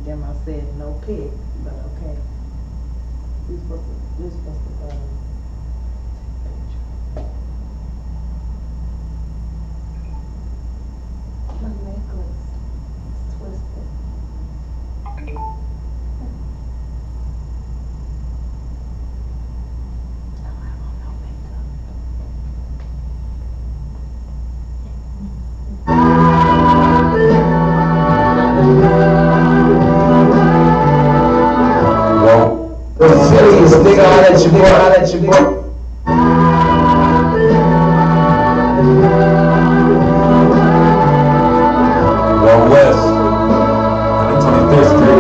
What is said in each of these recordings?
them I said no pig, but okay. We're supposed to my necklace is twisted. Nigga, I'll let you go. One West, 125th Street.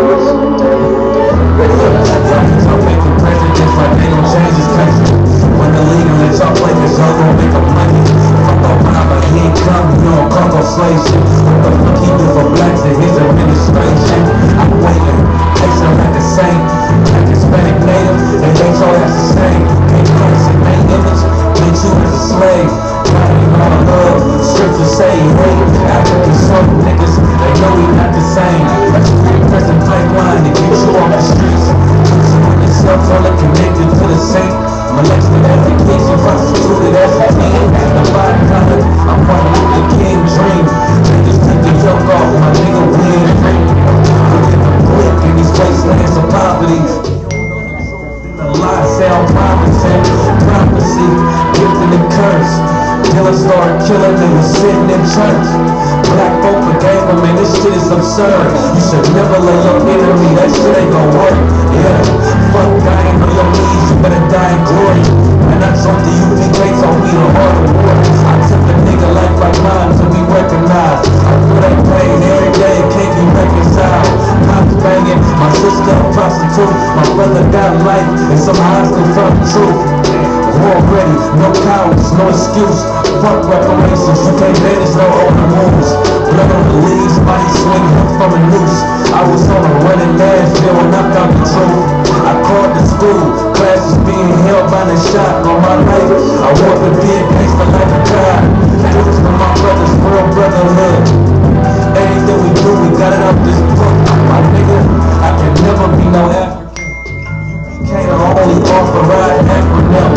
I'm making presidents like they gon' change this country. When the leader let y'all play this, y'all gon' make a money. Fuck Obama, he ain't come, you don't come for slave shit. What the fuck he do for blacks in his administration? I'm waiting, Asian like the same. Like Hispanic native, they hate your ass the same. Can't Christ in their image, treat you as a slave. God ain't all love, scriptures say he hate. African some niggas, they know we not the same. That's a free prison pipeline to get you off the streets. Put you on yourself, all connected to the saint. Molested education, prostituted as a teen. The byproduct, I'm Martin Luther King dream. Niggas took the yoke off, my nigga win free. Look at the blick in these wastelands of poverty. The lie sound promising, prophecy, gifted and cursed. Killers started killing, they was sitting in church. Black folk forgave them, man, this shit is absurd. You should never let your enemy, that shit ain't gon' work. Yeah, fuck dying on your knees, you better die in glory. And I jumped the I.S.U.P.K, told me the hard war. I took a nigga life like mine to be recognized. I feel that pain every day, can't be reconciled. Cops banging, my sister a prostitute. My brother got life, and some eyes confirm the truth. War ready, no cowards, no excuse. Fuck reparations, you can't manage no open wounds. Blood on the leaves, body swing hook from a noose. I was on a running Nashville and I found the truth. I called the school, classes being held by the shot on my life. I want to be a gangster like a god. This is for my brothers, real brotherhood. Anything we do, we got it up this book. My nigga, I can never be no African. Can't only authorized acronym.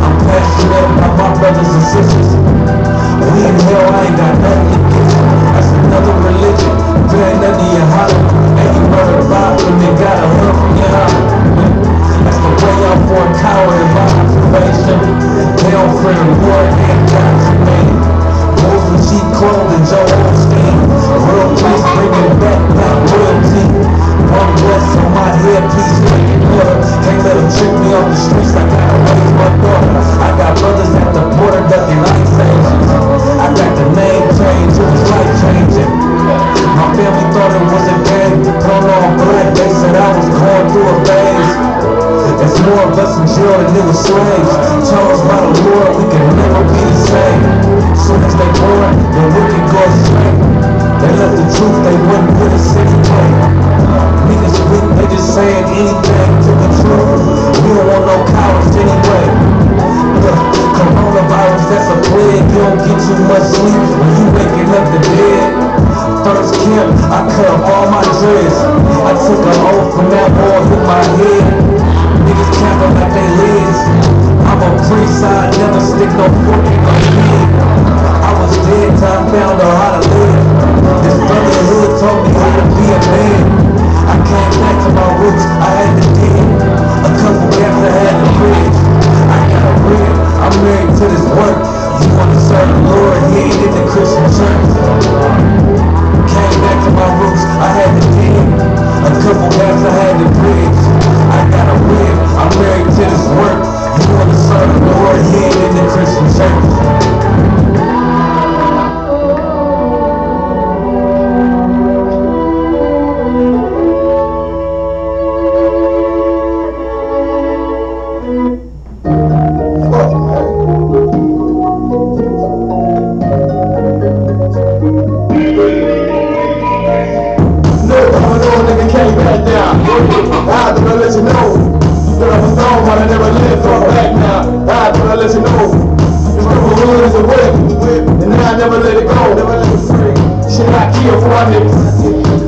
I'm passionate about my brothers and sisters. We in hell, I ain't got nothing to give. That's another religion. Grand under Yahanna. And you murdered five and they got a hood from Yahanna. That's the way out for a coward in my observation. They don't fear the war and God's made. Wolves in cheap clothing, Joe Osteen. Real place bringing back black royalty. One West on my headpiece, drinking water. Can't let them trick me off the streets, I gotta raise my daughter. I got brothers at the border ducking ice agents. I got the name change, it was life changing. My family thought it was a game, thrown all black, they said I was going through a phase. There's more of us in jail than it was slaves. Chose by the Lord, we can never be the same. Soon as they born, the wicked go straight. They left the truth, they wouldn't put us anyway. Niggas weak, they just saying anything to be true. We don't want no cowards anyway. Coronavirus, that's a plague. You don't get too much sleep when you waking up the dead. First camp, I cut up all my dreads. I took an oath from that boy hit my head. Niggas camping like they lids. I'm a priest, I never stick no fork in my head. I was dead till I found out how to live. This brotherhood taught me how to be a man. I came back to my roots, I had to dig. A couple gaps I had to bridge. I got a rib, I'm married to this work. You wanna serve the Lord, he ain't in the Christian church. Came back to my roots, I had to dig. A couple gaps I had to bridge. I got a rib, I'm married to this work. You wanna serve the Lord, he ain't in the Christian church.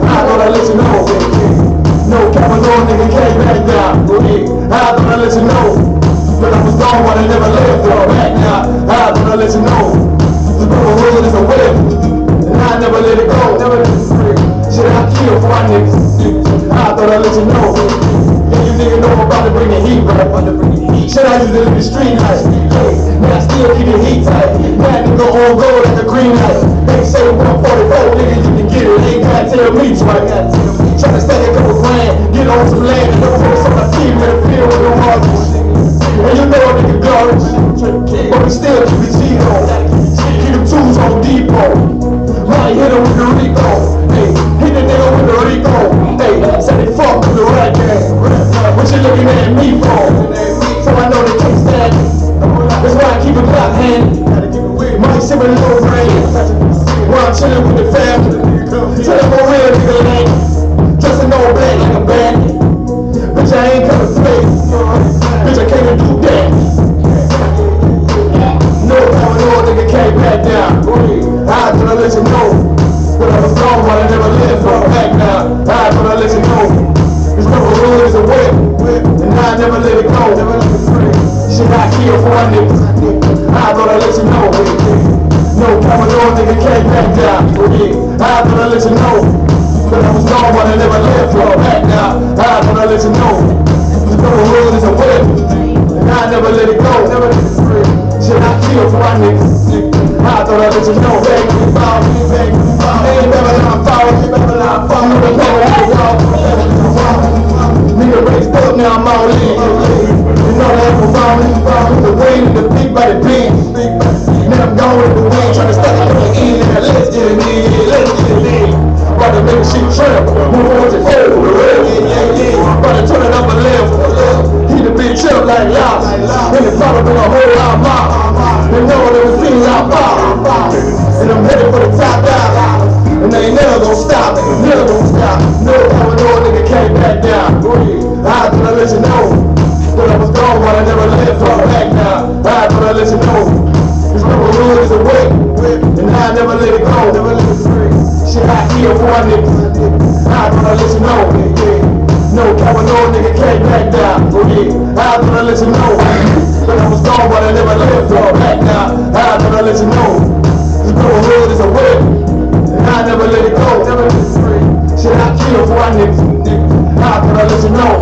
I I let you know. No Cameroon nigga came back down. Go ahead. I thought I let you know. But I was gone but I never left. Fall back now. I thought I let you know. The Brotherhood is a whip. And I never let it go. Never let it free. Shit, I kill for my niggas. I thought I let you know. Yeah, you nigga know I'm about to bring the heat, bro. Shit, I used to live the street life. Hey, man, I still keep the heat tight. That nigga on gold at the green light. They say 144, nigga, you can get it. They ain't gotta tell me twice. Tryna stack a couple grand, get on some land, and don't post on my team in the field with the market. And you know a nigga garbage, but we still keep it G on. Keep them tools on depot. Might hit him with the Rico. Hey, hit the nigga with the Rico. Hey, say they fuck with the right game. What you looking at me for? So I know they can't stand it. That's why I keep a Glock handy. Might sit with a little brain. While I'm chilling with the family. Tell them I'm real nigga lame. Dressing all black like a bandit. Bitch, I ain't coming play. Bitch, I can't do that. No power, no nigga can't back down. I thought I let you know. But I was gone, but I never lived. Fall back now. I thought I let you know. This Brotherhood is a whip. And I never let it go. Shit, I kill for my niggas. I thought I let you know. No Cameroon nigga can't back down. I thought I let you know. But I was gone, but I never left. Fall back now. I thought I let you know. This Brotherhood is a whip. And I never let it go. Shit, I kill for my niggas. I thought I let you know. Bang, we foul, we bang, we foul. Ain't never line foul, ain't never line foul. No, they never line foul. Nigga raised up, now I'm all in. You know that I'm found the rain and the big by the beam. Now I'm gone with the wind, trying to stack it on the end. Now let's get it in, let's get it in. About to make a shit trip, move on to the red. About to turn it up a left. Heat the bitch up like loud. And it's probably been a whole lot of mouth. They know there was things out far. And I'm headed for the top down. And they ain't never gonna stop, never gonna stop. No power, no nigga can't back down. I thought I let you know. But I was gone, but I never left. Fall back now. I thought I let you know. This Brotherhood is a whip. And I never let it go. Shit, I kill for my niggas. I thought I let you know. No Cameroon nigga can't back down. I thought I let you know. But I was gone, but I never left. Fall back now. I thought I let you know. This Brotherhood is a whip. And I never let it go. Shit, I kill for my niggas. I thought I let you know.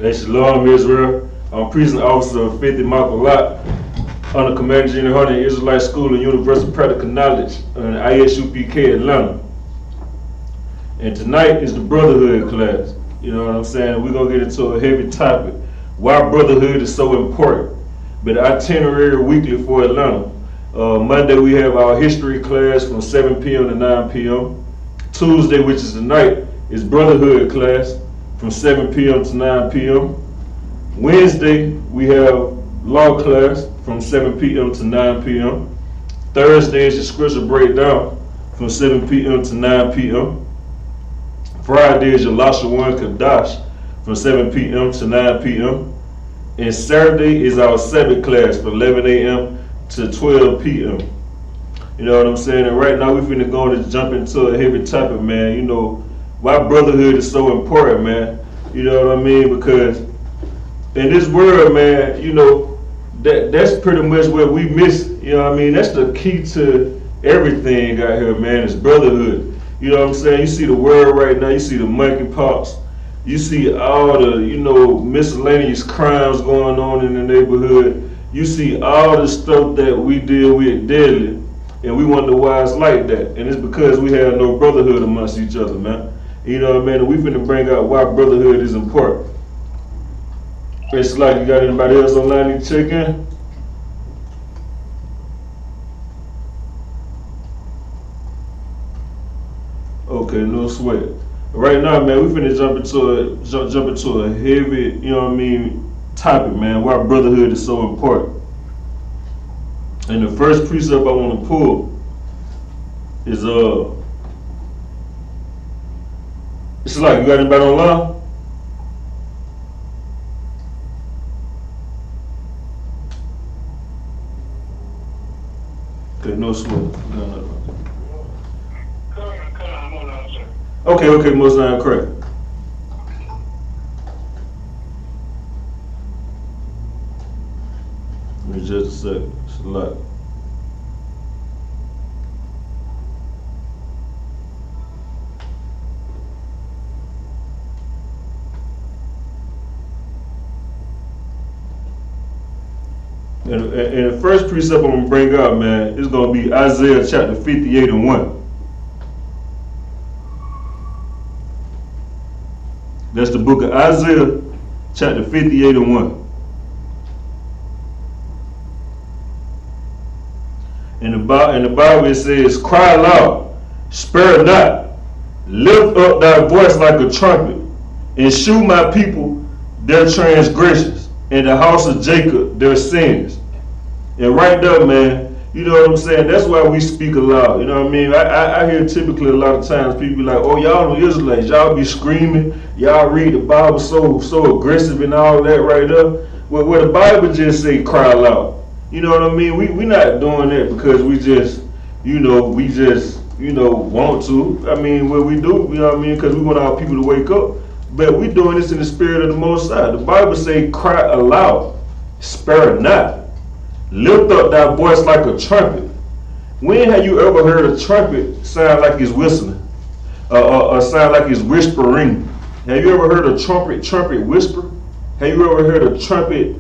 Hey, Shalom, Israel. I'm Prison Officer of 50 Michael Lot, under Commander General Yahanna Israelite School and Universal Practical Knowledge in I.S.U.P.K. Atlanta. And tonight is the Brotherhood class. You know what I'm saying? We're going to get into a heavy topic. Why Brotherhood is so important. But the itinerary weekly for Atlanta. Monday we have our history class from 7 p.m. to 9 p.m. Tuesday, which is tonight, is Brotherhood class from 7 p.m. to 9 p.m. Wednesday, we have law class from 7 p.m. to 9 p.m. Thursday is the scripture breakdown from 7 p.m. to 9 p.m. Friday is your Lasha 1 Kadash from 7 p.m. to 9 p.m. And Saturday is our Sabbath class from 11 a.m. to 12 p.m. You know what I'm saying? And right now we finna go to jump into a heavy topic, man. You know, why brotherhood is so important, man. You know what I mean? Because in this world, man, you know, that's pretty much what we miss. You know what I mean? That's the key to everything out here, man, is brotherhood. You know what I'm saying? You see the world right now, you see the monkeypox, you see all the, you know, miscellaneous crimes going on in the neighborhood. You see all the stuff that we deal with daily, and we wonder why it's like that. And it's because we have no brotherhood amongst each other, man. You know what I mean? And we finna bring out why brotherhood is important. It's like, you got anybody else online you check in? Okay, no sweat. Right now, man, we finna jump into a heavy, you know what I mean, topic, man. Why brotherhood is so important. And the first precept I want to pull is it's like, you got anybody online? Okay, no sweat. No. Okay, most of the correct. Give me just a second. It's a lot. And the first precept I'm going to bring up, man, is going to be Isaiah chapter 58 and 1. That's the book of Isaiah chapter 58 and 1. In the Bible it says, cry loud, spare not, lift up thy voice like a trumpet, and shew my people their transgressions, and the house of Jacob their sins. And right there, man, you know what I'm saying? That's why we speak aloud. You know what I mean? I hear typically a lot of times people be like, oh, y'all know Israelites, y'all be screaming, y'all read the Bible so aggressive and all that right there. Well, where the Bible just say cry loud. You know what I mean? We not doing that because we just want to. I mean, what we do, you know what I mean? Because we want our people to wake up. But we doing this in the spirit of the Most High. The Bible say cry aloud, spare not. Lift up thy voice like a trumpet. When have you ever heard a trumpet sound like it's whistling? Or sound like it's whispering? Have you ever heard a trumpet whisper? Have you ever heard a trumpet?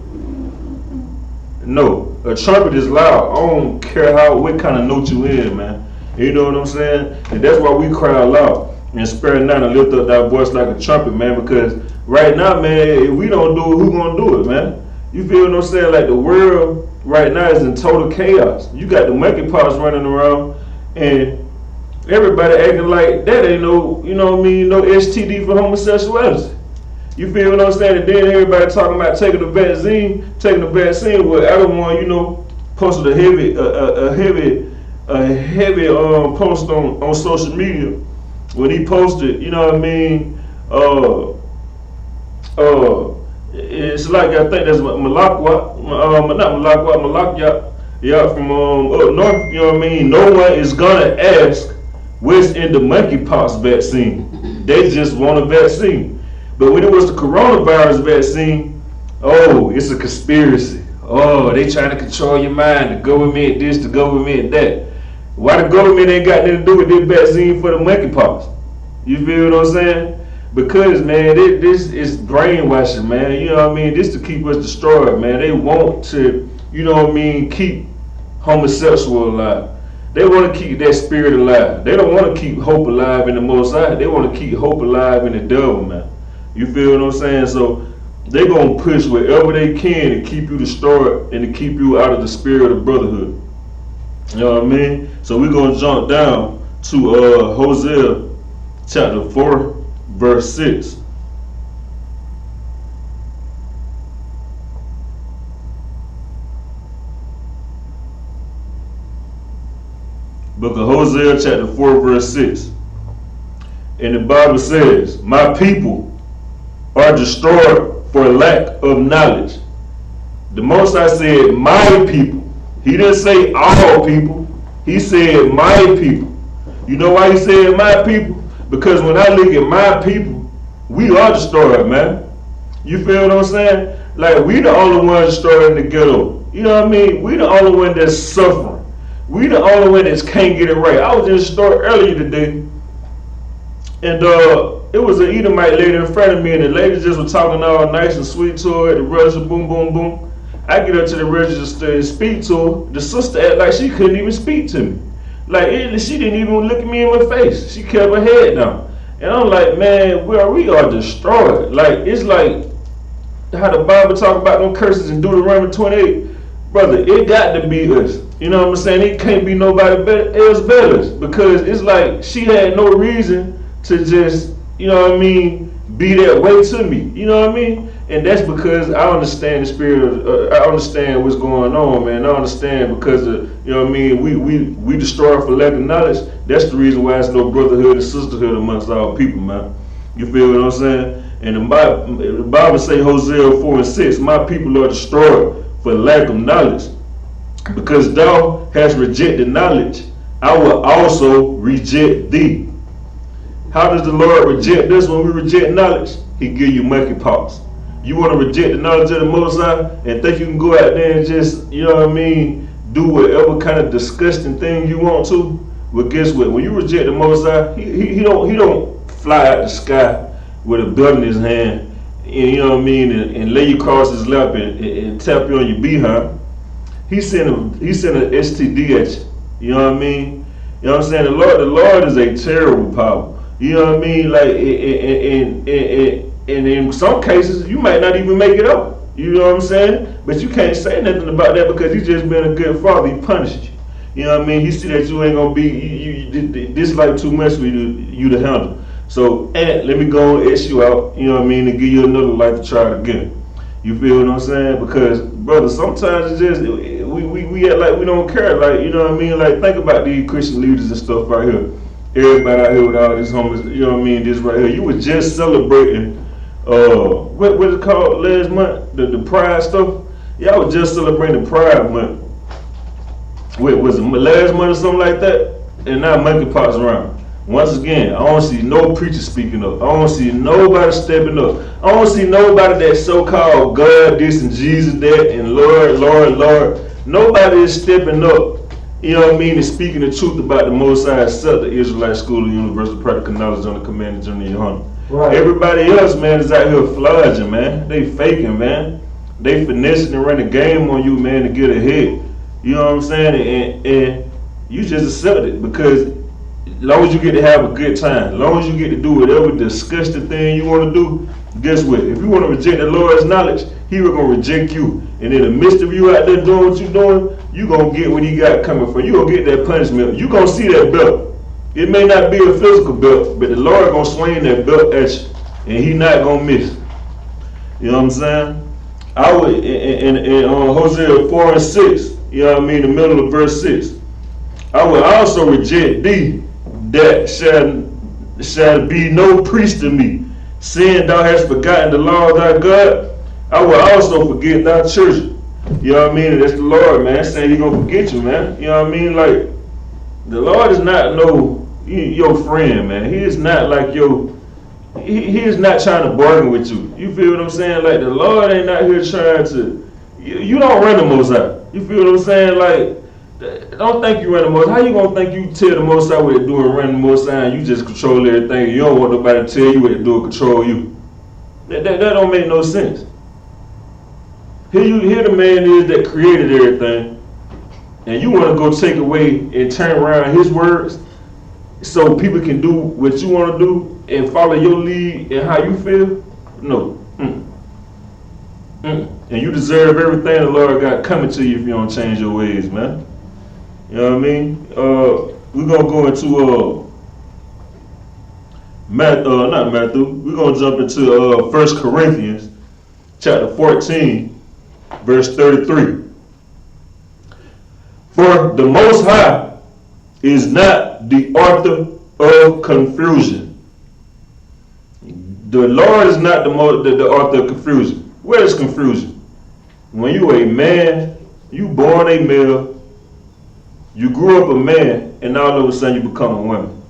No. A trumpet is loud. I don't care what kind of note you in, man. You know what I'm saying? And that's why we cry loud and spare not and lift up thy voice like a trumpet, man. Because right now, man, if we don't do it, who gonna do it, man? You feel what I'm saying? Like the world right now is in total chaos. You got the monkeypox running around, and everybody acting like that ain't no, you know what I mean, no STD for homosexuality. You feel what I'm saying? And then everybody talking about taking the vaccine. Well, everyone, you know, posted a heavy post on social media when he posted, you know what I mean, it's like, I think that's Malakwa, from up north, you know what I mean? No one is gonna ask what's in the monkeypox vaccine. They just want a vaccine. But when it was the coronavirus vaccine, oh, it's a conspiracy. Oh, they trying to control your mind, the government this, the government that. Why the government ain't got nothing to do with this vaccine for the monkeypox? You feel what I'm saying? Because, man, this is brainwashing, man. You know what I mean? This to keep us destroyed, man. They want to, you know what I mean, keep homosexual alive. They want to keep that spirit alive. They don't want to keep hope alive in the Most High. They want to keep hope alive in the devil, man. You feel what I'm saying? So they're going to push wherever they can to keep you destroyed and to keep you out of the spirit of brotherhood. You know what I mean? So we're going to jump down to Hosea chapter 4. Verse 6. Book of Hosea chapter 4 verse 6. And the Bible says, my people are destroyed for lack of knowledge. The Most High said, my people. He didn't say all people. He said, my people. You know why he said my people? Because when I look at my people, we are destroyed, man. You feel what I'm saying? Like, we the only ones destroyed in the ghetto. You know what I mean? We the only one that's suffering. We the only one that can't get it right. I was in the store earlier today, and it was an Edomite lady in front of me, and the lady just was talking all nice and sweet to her at the register, boom, boom, boom. I get up to the register and speak to her. The sister acted like she couldn't even speak to me. Like, she didn't even look at me in my face. She kept her head down. And I'm like, man, we are destroyed. Like, it's like how the Bible talk about them curses in Deuteronomy 28. Brother, it got to be us. You know what I'm saying? It can't be nobody else better. Because it's like she had no reason to just, you know what I mean, be that way to me. You know what I mean? And that's because I understand the spirit of, I understand what's going on, man. I understand because of, you know what I mean, we destroy for lack of knowledge. That's the reason why there's no brotherhood and sisterhood amongst our people, man. You feel what I'm saying? And the Bible say, Hosea 4:6, my people are destroyed for lack of knowledge. Because thou hast rejected knowledge, I will also reject thee. How does the Lord reject us when we reject knowledge? He give you monkeypox. You want to reject the knowledge of the Most High and think you can go out there and just, you know what I mean, do whatever kind of disgusting thing you want to? Well, guess what? When you reject the Most High, he don't fly out the sky with a belt in his hand, and, you know what I mean, and lay you across his lap and tap you on your behind. He sent an STD at you. You know what I mean? You know what I'm saying? The Lord is a terrible power. You know what I mean? Like, and in some cases, you might not even make it up. You know what I'm saying? But you can't say nothing about that because he's just been a good father. He punished you. You know what I mean? He see that you ain't gonna be this life too much for you to handle. So, let me go and X you out. You know what I mean? And give you another life to try it again. You feel what I'm saying? Because, brother, sometimes it's just we act like we don't care. Like, you know what I mean? Like, think about these Christian leaders and stuff right here. Everybody out here with all this homeless, you know what I mean? This right here. You were just celebrating. What is it called last month? The Pride stuff? Yeah, I was just celebrating the Pride month. Wait, was it last month or something like that? And now monkeypox around. Once again, I don't see no preacher speaking up. I don't see nobody stepping up. I don't see nobody that so-called God this and Jesus that and Lord. Nobody is stepping up. You know what I mean? And speaking the truth about the Most High except the Israelite School and Universal Practical Knowledge on the Commanding Journey Yahanna. Right. Everybody else, man, is out here flogging, man. They faking, man. They finessing and running game on you, man, to get ahead. You know what I'm saying? And you just accept it because as long as you get to have a good time, as long as you get to do whatever disgusting thing you want to do, guess what? If you want to reject the Lord's knowledge, he will going to reject you. And in the midst of you out there doing what you're doing, you going to get what he got coming for you. Going to get that punishment. You going to see that belt. It may not be a physical belt, but the Lord going to swing that belt at you. And he not going to miss. You know what I'm saying? I would, in Hosea 4:6, you know what I mean, the middle of verse 6, I will also reject thee that shall be no priest to me. Seeing thou hast forgotten the law of thy God, I will also forget thy children. You know what I mean? And that's the Lord, man. Saying he gonna forget you, man. You know what I mean? Like, the Lord is not your friend, man. He is not like he is not trying to bargain with you. You feel what I'm saying? Like, the Lord ain't not here trying to, you don't run the Most High. You feel what I'm saying? Like, don't think you run the Most High. How you gonna think you tell the Most High what to do and run the Most High and you just control everything? You don't want nobody to tell you what to do and control you. That don't make no sense. Here the man is that created everything, and you want to go take away and turn around his words so people can do what you want to do and follow your lead and how you feel? No. And you deserve everything the Lord got coming to you if you don't change your ways, man. You know what I mean? We're going to go into not Matthew. We're going to jump into 1 Corinthians chapter 14, verse 33. For the Most High is not the author of confusion. The Lord is not the author of confusion. Where is confusion? When you a man, you born a male, you grew up a man, and all of a sudden you become a woman.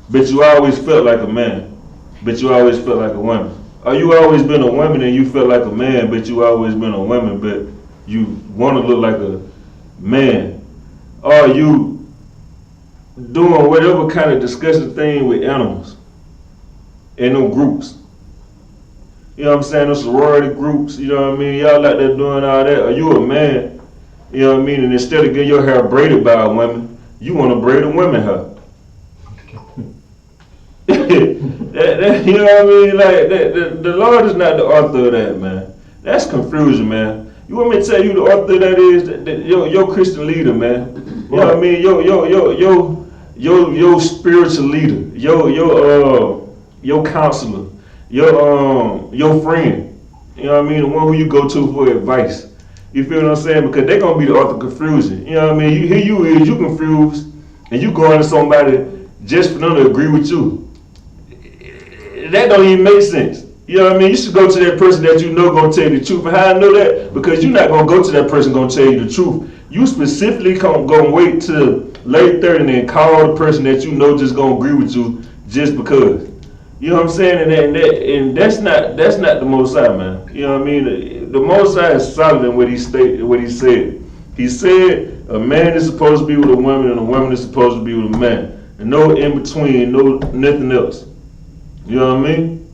But you always felt like a man, but you always felt like a woman. Or you always been a woman and you felt like a man, but you always been a woman, but you want to look like a man. Or you doing whatever kind of disgusting thing with animals in them groups. You know what I'm saying? Those sorority groups, you know what I mean? Y'all out there doing all that. Or you a man, you know what I mean? And instead of getting your hair braided by a woman, you want to braid a woman hair. You know what I mean? Like the Lord is not the author of that, man. That's confusion, man. You want me to tell you the author of that is your Christian leader, man. You know what I mean? Your spiritual leader, your counselor, your friend. You know what I mean? The one who you go to for advice. You feel what I'm saying? Because they're gonna be the author of confusion. You know what I mean? Here you is, you confused, and you going to somebody just for them to agree with you. That don't even make sense. You know what I mean? You should go to that person that you know gonna tell you the truth. And how I know that? Because you're not gonna go to that person gonna tell you the truth. You specifically gonna wait till late 30 and then call the person that you know just gonna agree with you just because. You know what I'm saying? And that's not the Most High, man. You know what I mean? The Most High is solid in what he said. He said a man is supposed to be with a woman and a woman is supposed to be with a man. And no in between, nothing else. You know what I mean?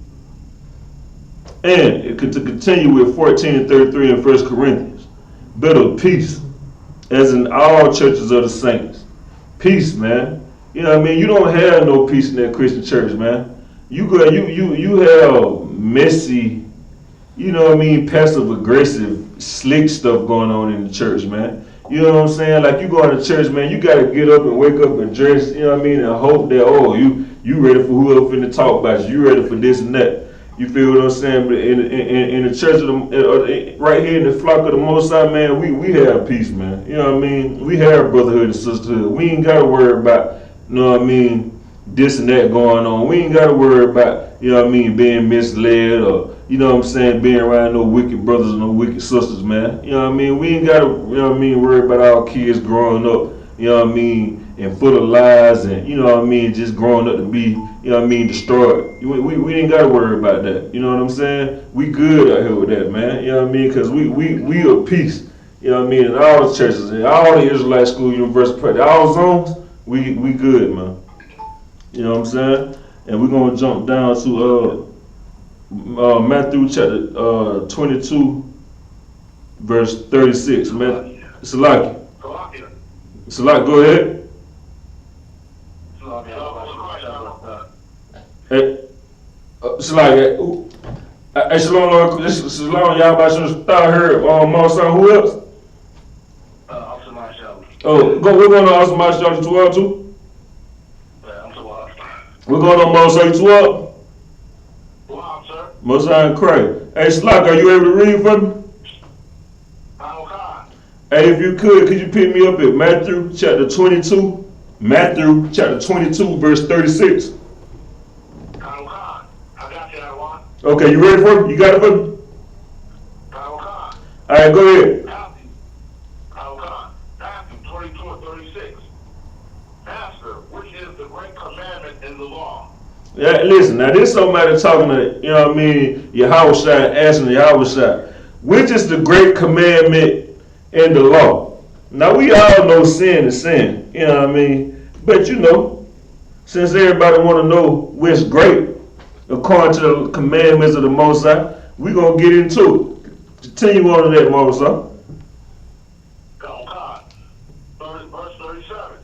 And to continue with 14 and 33 in 1 Corinthians, but of peace, as in all churches of the saints. Peace, man. You know what I mean? You don't have no peace in that Christian church, man. You have messy, you know what I mean, passive aggressive, slick stuff going on in the church, man. You know what I'm saying? Like you go to church, man, you gotta get up and wake up and dress, you know what I mean, and hope that you ready for whoever finna talk about you. You ready for this and that. You feel what I'm saying? But in the church of right here in the flock of the Most High, man, we have peace, man. You know what I mean? We have brotherhood and sisterhood. We ain't gotta worry about, you know what I mean, this and that going on. We ain't gotta worry about, you know what I mean, being misled or, you know what I'm saying, being around no wicked brothers and no wicked sisters, man. You know what I mean? We ain't gotta, you know what I mean, worry about our kids growing up, you know what I mean, and full of lies and, you know what I mean, just growing up to be, you know what I mean, destroyed. We ain't got to worry about that. You know what I'm saying? We good out here with that, man. You know what I mean? Because we are peace. You know what I mean? In all the churches, in all the Israelite school, university, all zones, we good, man. You know what I'm saying? And we're going to jump down to Matthew chapter 22, verse 36. Salaki, go ahead. Hey, Shalom, y'all about to start here. Marcel, who else? Officer Marshall. We're going to Officer Marshall 12 too? I'm so lost. We're going on Marcel 12? Wow, sir. Marcel and Craig. Hey, Shalom, are you able to read for me? Hey, if you could you pick me up at Matthew chapter 22? Matthew chapter 22, verse 36. I got you, Yahanna. Okay, you ready for me? You got it for me? All right, go ahead. Matthew 22 and 36. Master, which is the great commandment in the law? Yeah, listen, now this somebody talking to, you know what I mean, Yahushua, asking Yahushua, which is the great commandment in the law? Now we all know sin is sin, you know what I mean? But you know, since everybody want to know what's great, according to the commandments of the Most High, we're going to get into it. Continue on to that, Most High. Verse 37.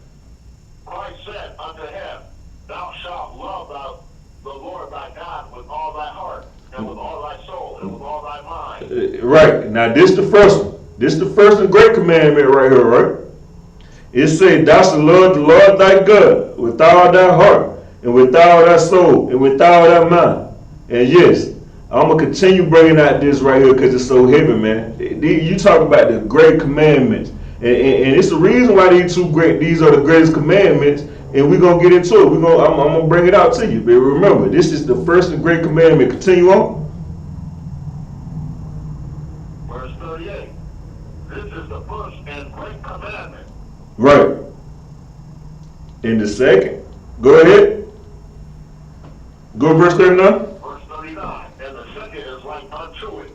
Christ said unto him, Thou shalt love the Lord thy God with all thy heart, and with all thy soul, and with all thy mind. Right. Now this the first one. This is the first and great commandment right here, right? It says, Thou shalt love the Lord thy God with all thy heart, and with all thy soul, and with all thy mind. And yes, I'm going to continue bringing out this right here because it's so heavy, man. You talk about the great commandments. And it's the reason why these are the greatest commandments. And we're going to get into it. I'm going to bring it out to you. But remember, this is the first and great commandment. Continue on. Verse 38. first and great commandment. Right. And the second, go ahead. Go verse 39. Verse 39. And the second is like unto it.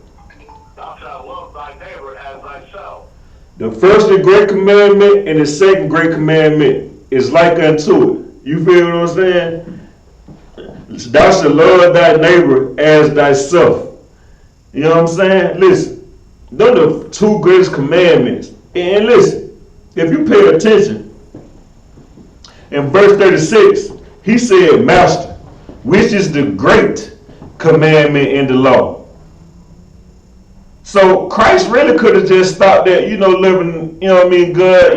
Thou shalt love thy neighbor as thyself. The first and great commandment and the second great commandment is like unto it. You feel what I'm saying? Thou shalt love thy neighbor as thyself. You know what I'm saying? Listen, those are the two greatest commandments. And listen, if you pay attention, in verse 36, he said, Master, which is the great commandment in the law. So Christ really could have just stopped at, living, good,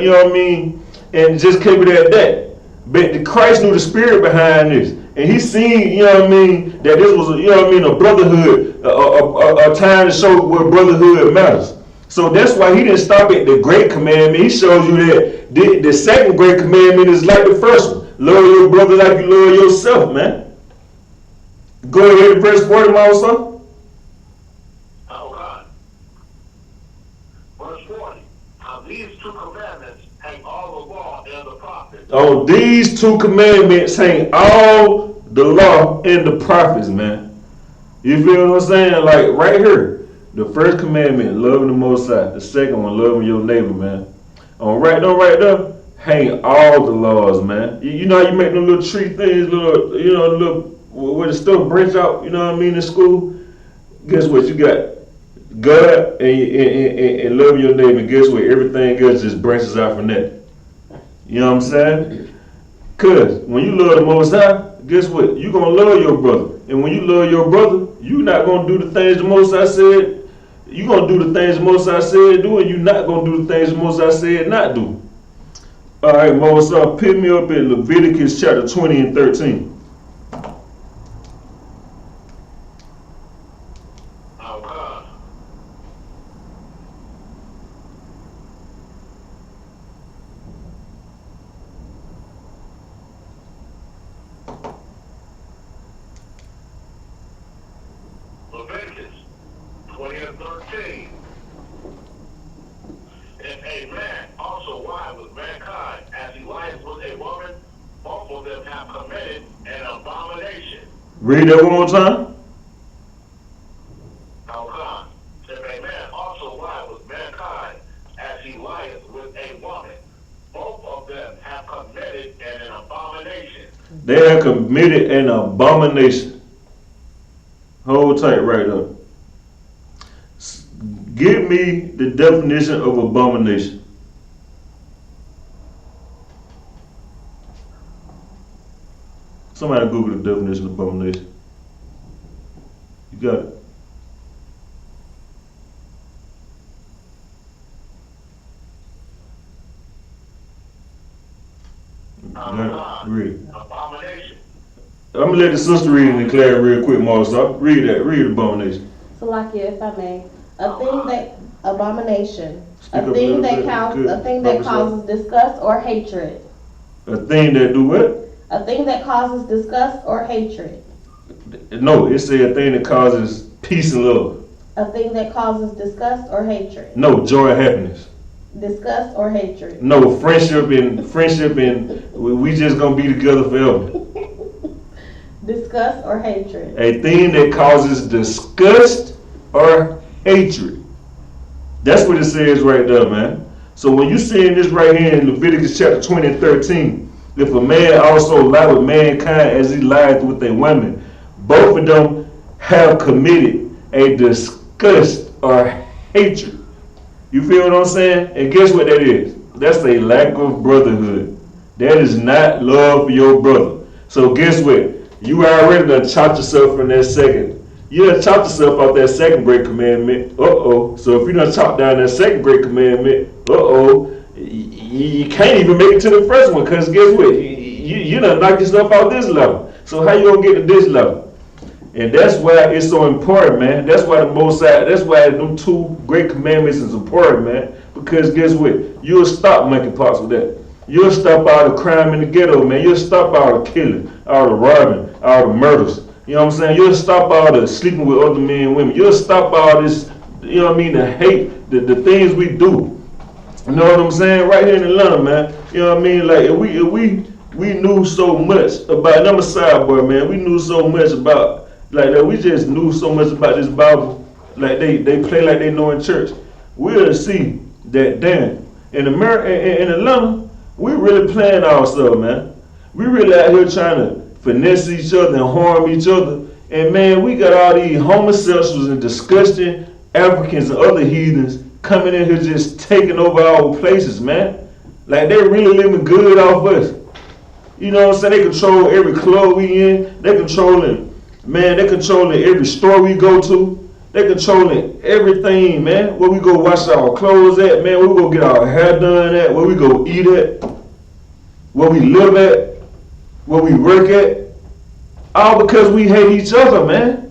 and just kept it at that. But Christ knew the spirit behind this. And he seen, that this was, a brotherhood, a time to show where brotherhood matters. So that's why he didn't stop at the great commandment. He shows you that the second great commandment is like the first one. Love your brother like you love yourself, man. Go ahead to verse 40, my son. These two commandments hang all the law and the prophets. Oh, these two commandments hang all the law and the prophets, man. You feel what I'm saying? Like right here, the first commandment, loving the Most High. The second one, loving your neighbor, man. Right there, hang all the laws, man. You know how you make them little tree things, little where the stuff branch out. You know what I mean in school. Guess what? You got God and love your neighbor, and guess what? Everything else just branches out from that. You know what I'm saying? Because when you love the Most High, guess what? You're going to love your brother. And when you love your brother, you're not going to do the things the Most High said. You're going to do the things the Most High said do, and you're not going to do the things the Most High said not do. All right, Most High, pick me up in Leviticus chapter 20 and 13. Leviticus 20 and 13. And a man also lieth with mankind, as he lieth with a woman, both of them have committed an abomination. Read that one more time. Okay. If a man also lieth with mankind, as he lieth with a woman, both of them have committed an abomination. They have committed an abomination. Hold tight right up. Give me the definition of abomination. Somebody Google the definition of abomination. You got it. Read it. Abomination. I'm going to let the sister read it and declare it real quick, Marcel. Read that. Read abomination. Salakia, if I may. A thing that, abomination. Speak A up thing a that little counts, bit. a thing that Good. causes disgust or hatred. A thing that do what? A thing that causes disgust or hatred. No, it said a thing that causes peace and love. A thing that causes disgust or hatred. No, joy and happiness. Disgust or hatred. No, friendship and we just gonna be together forever. Disgust or hatred. A thing that causes disgust or hatred. That's what it says right there, man. So when you seeing this right here in Leviticus chapter 20 and 13, if a man also lie with mankind as he lied with a woman, both of them have committed a disgust or hatred. You feel what I'm saying? And guess what that is? That's a lack of brotherhood. That is not love for your brother. So guess what? You already done chopped yourself from that second. You done chopped yourself out that second great commandment. So if you done chopped down that second great commandment, you can't even make it to the first one, because guess what? You done knocked yourself out this level. So how you gonna get to this level? And that's why it's so important, man. That's why that's why them two great commandments is important, man. Because guess what? You'll stop monkeypox with that. You'll stop all the crime in the ghetto, man. You'll stop all the killing, all the robbing, all the murders. You know what I'm saying? You'll stop all the sleeping with other men and women. You'll stop all this, you know what I mean, the hate, the things we do. You know what I'm saying? Right here in Atlanta, man. You know what I mean? Like, if we knew so much about, and I'm a sidebar, man. We knew so much about, like, that we just knew so much about this Bible. Like, they play like they know in church. We'll see that, damn, in Atlanta, we really playing ourselves, man. We really out here trying to finesse each other and harm each other. And, man, we got all these homosexuals and disgusting Africans and other heathens coming in here just taking over our places, man. Like, they really living good off us. You know what I'm saying? They control every club we in. They controlling every store we go to. They controlling everything, man. Where we go wash our clothes at, man. Where we go get our hair done at. Where we go eat at. Where we live at. Where we work at. All because we hate each other, man.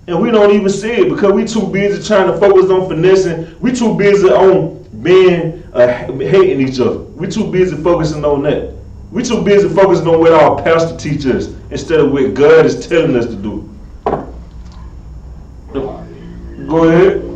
And we don't even see it because we too busy trying to focus on finessing. We too busy on being hating each other. We too busy focusing on that. We too busy focusing on what our pastor teaches us instead of what God is telling us to do. Go ahead.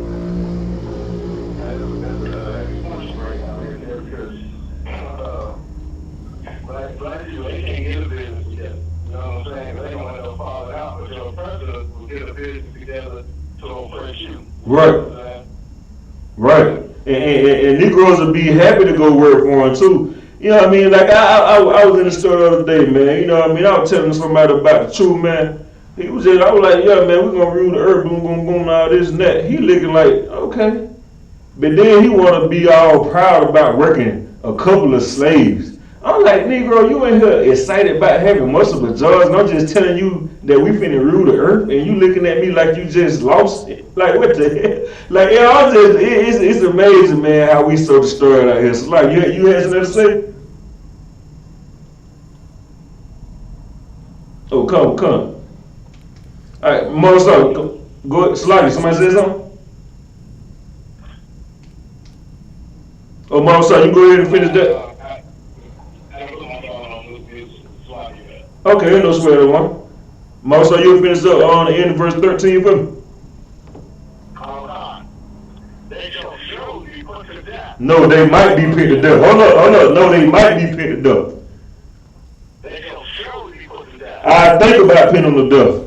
Right. And Negroes will be happy to go work for them too. You know what I mean? Like I was in the store the other day, man. You know what I mean? I was telling somebody about the truth, man. I was like, yeah, man, we're gonna rule the earth, boom, boom, boom, all this and that. He looking like, okay. But then he wanna be all proud about working a couple of slaves. I'm like, Negro, you in here excited about having multiple jobs, and I'm just telling you that we finna rule the earth, and you looking at me like you just lost it. Like, what the hell? Like, yeah, it's amazing, man, how we so destroyed out here. So, like, you had something to say? Oh, come. All right, Marcel, go ahead. Sluggy, somebody say something? Oh, Marcel, you go ahead and finish that. Okay, no swear to one. Marcel, you'll finish up on the end of verse 13 for me. They shall surely be put to death. No, they might be put to death. Hold up. No, they might be put to death. They shall surely be put to death. I think about putting them to death.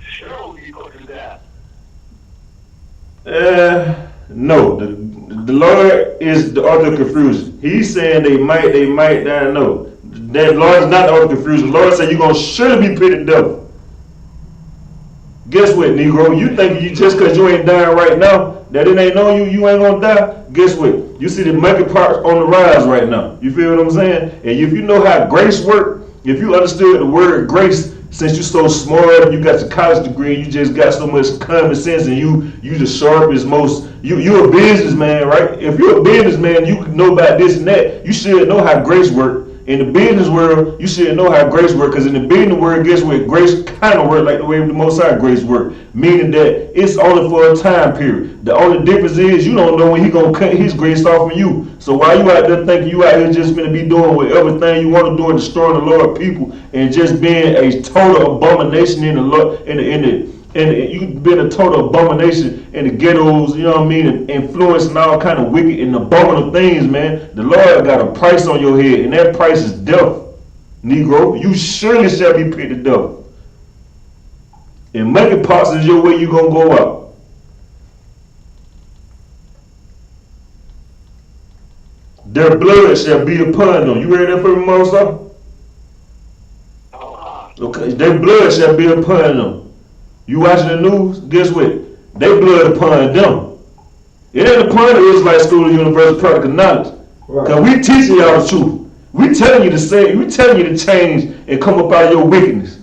Surely be put to death. No. The Lord is the author of confusion. He's saying they might, no. That Lord is not the author of confusion. The Lord said you're going to surely be put to death. Guess what, Negro? You think you just because you ain't dying right now, that it ain't on you ain't going to die? Guess what? You see the monkey parts on the rise right now. You feel what I'm saying? And if you know how grace works, if you understood the word grace, since you're so smart and you got your college degree, you just got so much common sense, and you the sharpest, most, you're a businessman, right? If you're a businessman, you know about this and that, you should know how grace works. In the business world, you should know how grace works, because in the business world, guess what? Grace kind of works like the way the Most High grace works, meaning that it's only for a time period. The only difference is you don't know when He gonna cut His grace off of you. So while you out there thinking you out here just gonna be doing whatever thing you want to do and destroying the Lord people and just being a total abomination in the Lord, and you've been a total abomination in the ghettos, you know what I mean, and influencing all kind of wicked and abominable things, man. The Lord got a price on your head, and that price is death, Negro. You surely shall be put to death. And monkeypox is your way you're going to go out. Their blood shall be upon them. You heard that from me, Moses? Okay, their blood shall be upon them. You watching the news? Guess what? They blood upon them. It ain't upon the Israelite school or universal practical knowledge. Because we teaching y'all the truth. We telling you to say, we telling you to change and come up out of your wickedness.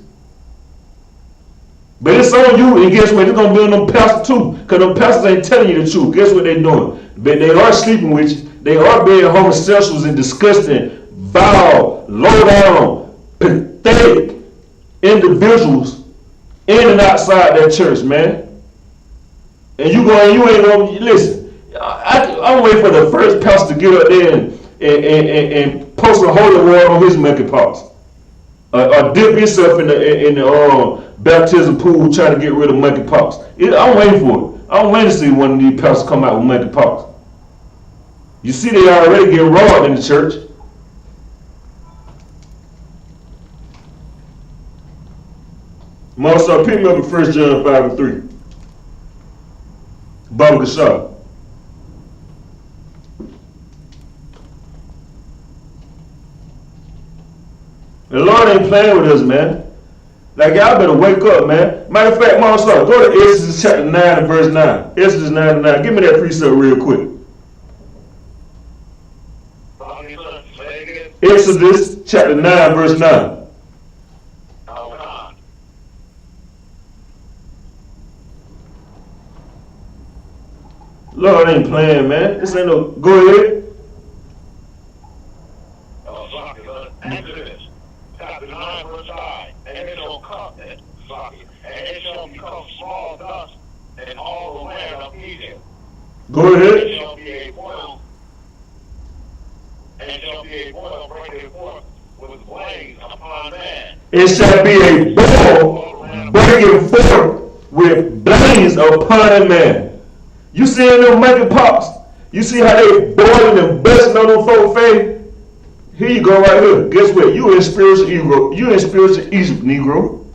But it's on you, and guess what? It's going to be on them pastors too. Because them pastors ain't telling you the truth. Guess what they doing? But they are sleeping with you. They are being homosexuals and disgusting, vile, low down, pathetic individuals in and outside that church, man. And you ain't gonna listen. I'm waiting for the first pastor to get up there and post a holy word on his monkeypox. or dip yourself in the baptism pool trying to get rid of monkeypox. I'm waiting for it. I'm waiting to see one of these pastors come out with monkeypox. You see, they already get robbed in the church. Marcel, pick me up in 1 John 5 and 3. Baba Gashar. The Lord ain't playing with us, man. Like, y'all better wake up, man. Matter of fact, Marcel, go to Exodus chapter 9 and verse 9. Exodus 9 and 9. Give me that precept real quick. Exodus chapter 9 verse 9. Lord ain't playing, man. This ain't no. Go ahead. Exodus chapter 9 verse 9. And it shall come, and it shall become small dust in all the land of Egypt. Go ahead. It shall be a boil. And it shall be a boil breaking forth with blaze upon man. It shall be a boil breaking forth with blaze upon a man. You seeing them making pops? You see how they boiling and busting on them folk face? Here you go right here. Guess what? You in spiritual Negro. You in spiritual Egypt, Negro.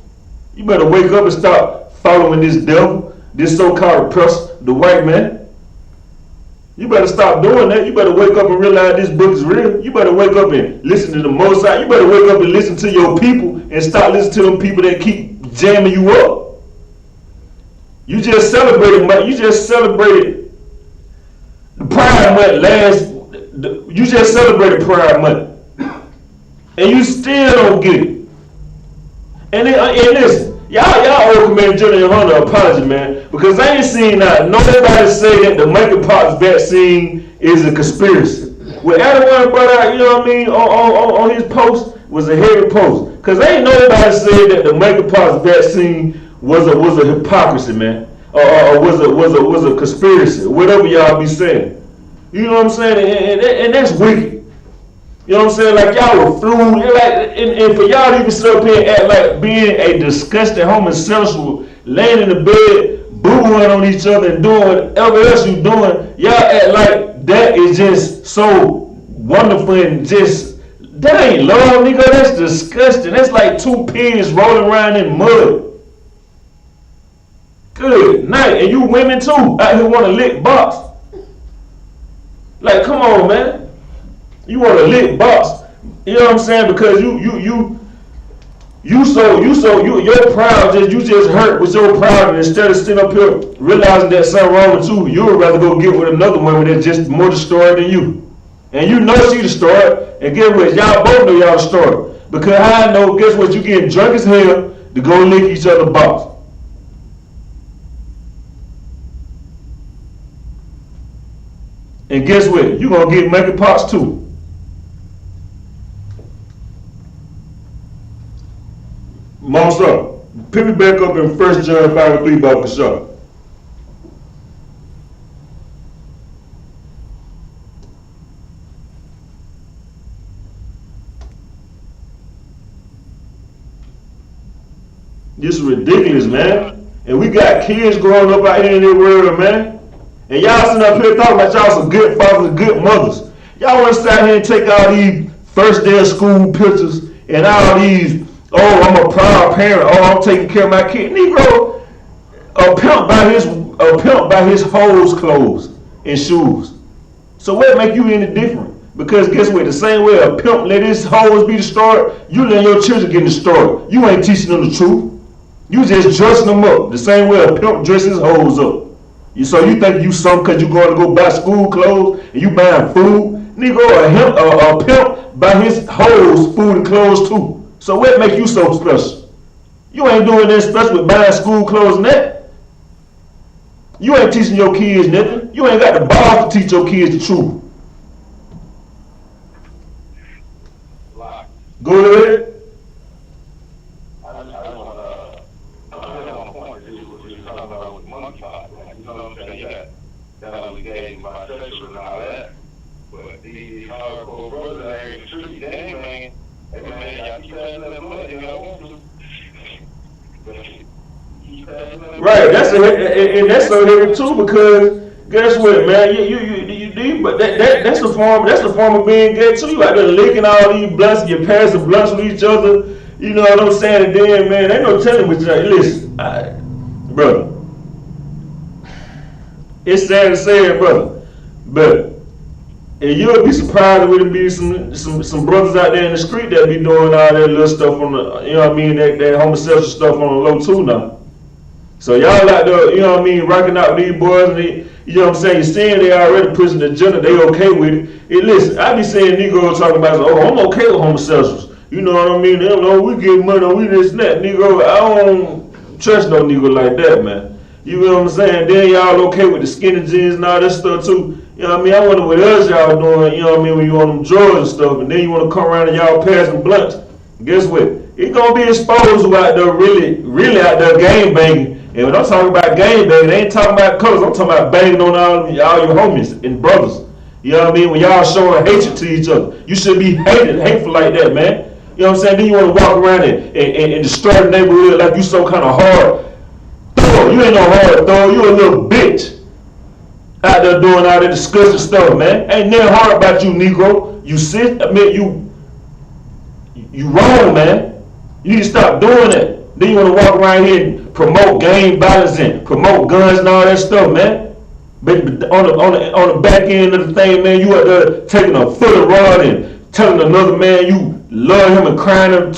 You better wake up and stop following this devil, this so-called oppressor, the white man. You better stop doing that. You better wake up and realize this book is real. You better wake up and listen to the Most High. You better wake up and listen to your people and stop listening to them people that keep jamming you up. You just celebrated the Pride Month you just celebrated Pride Month. And you still don't get it. And listen, y'all owe Commander General Yahanna apology, man, because I ain't seen nobody say that the monkeypox vaccine is a conspiracy. What everyone brought out, you know what I mean, on his post was a heavy post. Because ain't nobody said that the monkeypox vaccine was a hypocrisy, man, or was a conspiracy, whatever y'all be saying. You know what I'm saying? And that's wicked. You know what I'm saying? Like y'all were fluid, and for y'all to even sit up here and act like being a disgusting homosexual, laying in the bed, booing on each other and doing whatever else you doing, y'all act like that is just so wonderful and just, that ain't love, nigga. That's disgusting. That's like two pigs rolling around in mud. Good night. And you women too, out here want to lick box. Like, come on, man. You want to lick box. You know what I'm saying? Because your pride you just hurt with your pride, and instead of sitting up here realizing that something wrong with you, you would rather go get with another woman that's just more destroyed than you. And you know she destroyed, and guess what? Y'all both know y'all destroyed. Because I know, guess what? You getting drunk as hell to go lick each other box. And guess what? You gonna get monkeypox too. Monster, pick me back up in 1 John 5 and 3 about Kashar. This is ridiculous, man. And we got kids growing up out here in this world, man. And y'all sitting up here talking about y'all some good fathers and good mothers. Y'all want to sit here and take all these first day of school pictures and all these, oh, I'm a proud parent, oh, I'm taking care of my kid. Negro, a pimp by his hoes clothes and shoes. So what make you any different? Because guess what? The same way a pimp let his hoes be destroyed, you let your children get destroyed. You ain't teaching them the truth. You just dressing them up. The same way a pimp dresses hoes up. So you think you something because you going to go buy school clothes and you buying food? Nigga, a pimp buy his hoes food and clothes too. So what make you so special? You ain't doing that special with buying school clothes and that. You ain't teaching your kids nothing. You ain't got the balls to teach your kids the truth. Go ahead. We gave bisexual and all that, but these hardcore brothers ain't treating anything, man. Hey man, y'all keep passing that money if y'all want to. Keep passing that money. Right, and that's so heavy too because guess what, man? But that's the form of being gay too. You out there licking all these blunts, you're passing blunts with each other. You know what I'm saying? And then, man, ain't no telling what you listen, brother. It's sad to say it, brother, but and you'll be surprised if there be some brothers out there in the street that be doing all that little stuff on the, you know what I mean, that homosexual stuff on the low too now. So y'all out there, you know what I mean, rocking out with these boys, and they, you know what I'm saying, you're saying they already pushing the agenda, they okay with it. Hey, listen, I be saying Negroes talking about, oh, I'm okay with homosexuals. You know what I mean? They don't know, we get money, we this and that. Negro, I don't trust no Negro like that, man. You know what I'm saying? Then y'all okay with the skinny jeans and all that stuff too. You know what I mean? I wonder what else y'all doing, you know what I mean, when you on them drugs and stuff, and then you want to come around and y'all passing blunts. Guess what? It's going to be exposed who out there really out there game banging. And when I'm talking about game banging, they ain't talking about colors. I'm talking about banging on all your homies and brothers. You know what I mean? When y'all showing hatred to each other. You should be hateful like that, man. You know what I'm saying? Then you want to walk around and destroy the neighborhood like you so kind of hard. Throw. You ain't no hard throw. You a little bitch. Out there doing all that disgusting stuff, man. Ain't nothing hard about you, Negro. You sit, admit you wrong, man. You need to stop doing that. Then you want to walk around here and promote gang violence and promote guns and all that stuff, man. But on the back end of the thing, man, you out there taking a foot rod and telling another man you love him and crying to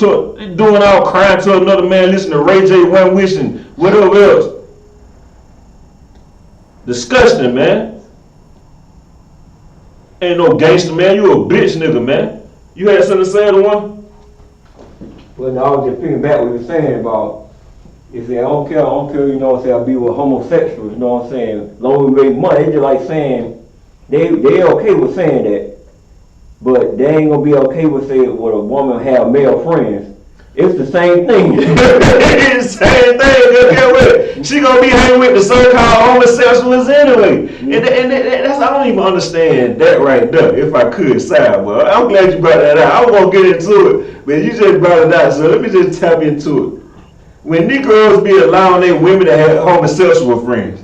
doing all crying to another man, listening to Ray J, One Wish and whatever else. Disgusting, man. Ain't no gangster, man. You a bitch nigga, man. You had something to say to one? Well, no, I was just picking back what you were saying about, you say, I don't care, you know what I'm saying, I'll be with homosexuals, you know what I'm saying, as long as we make money. They just like saying, they okay with saying that, but they ain't gonna be okay with saying with a woman have male friends. It's the same thing. It's the same thing. Get with. She gonna be hanging with the so-called homosexuals anyway. And that's, I don't even understand that right there. If I could, sidebar. I'm glad you brought that out. I was gonna get into it, but you just brought it out. So let me just tap into it. When Negroes be allowing their women to have homosexual friends,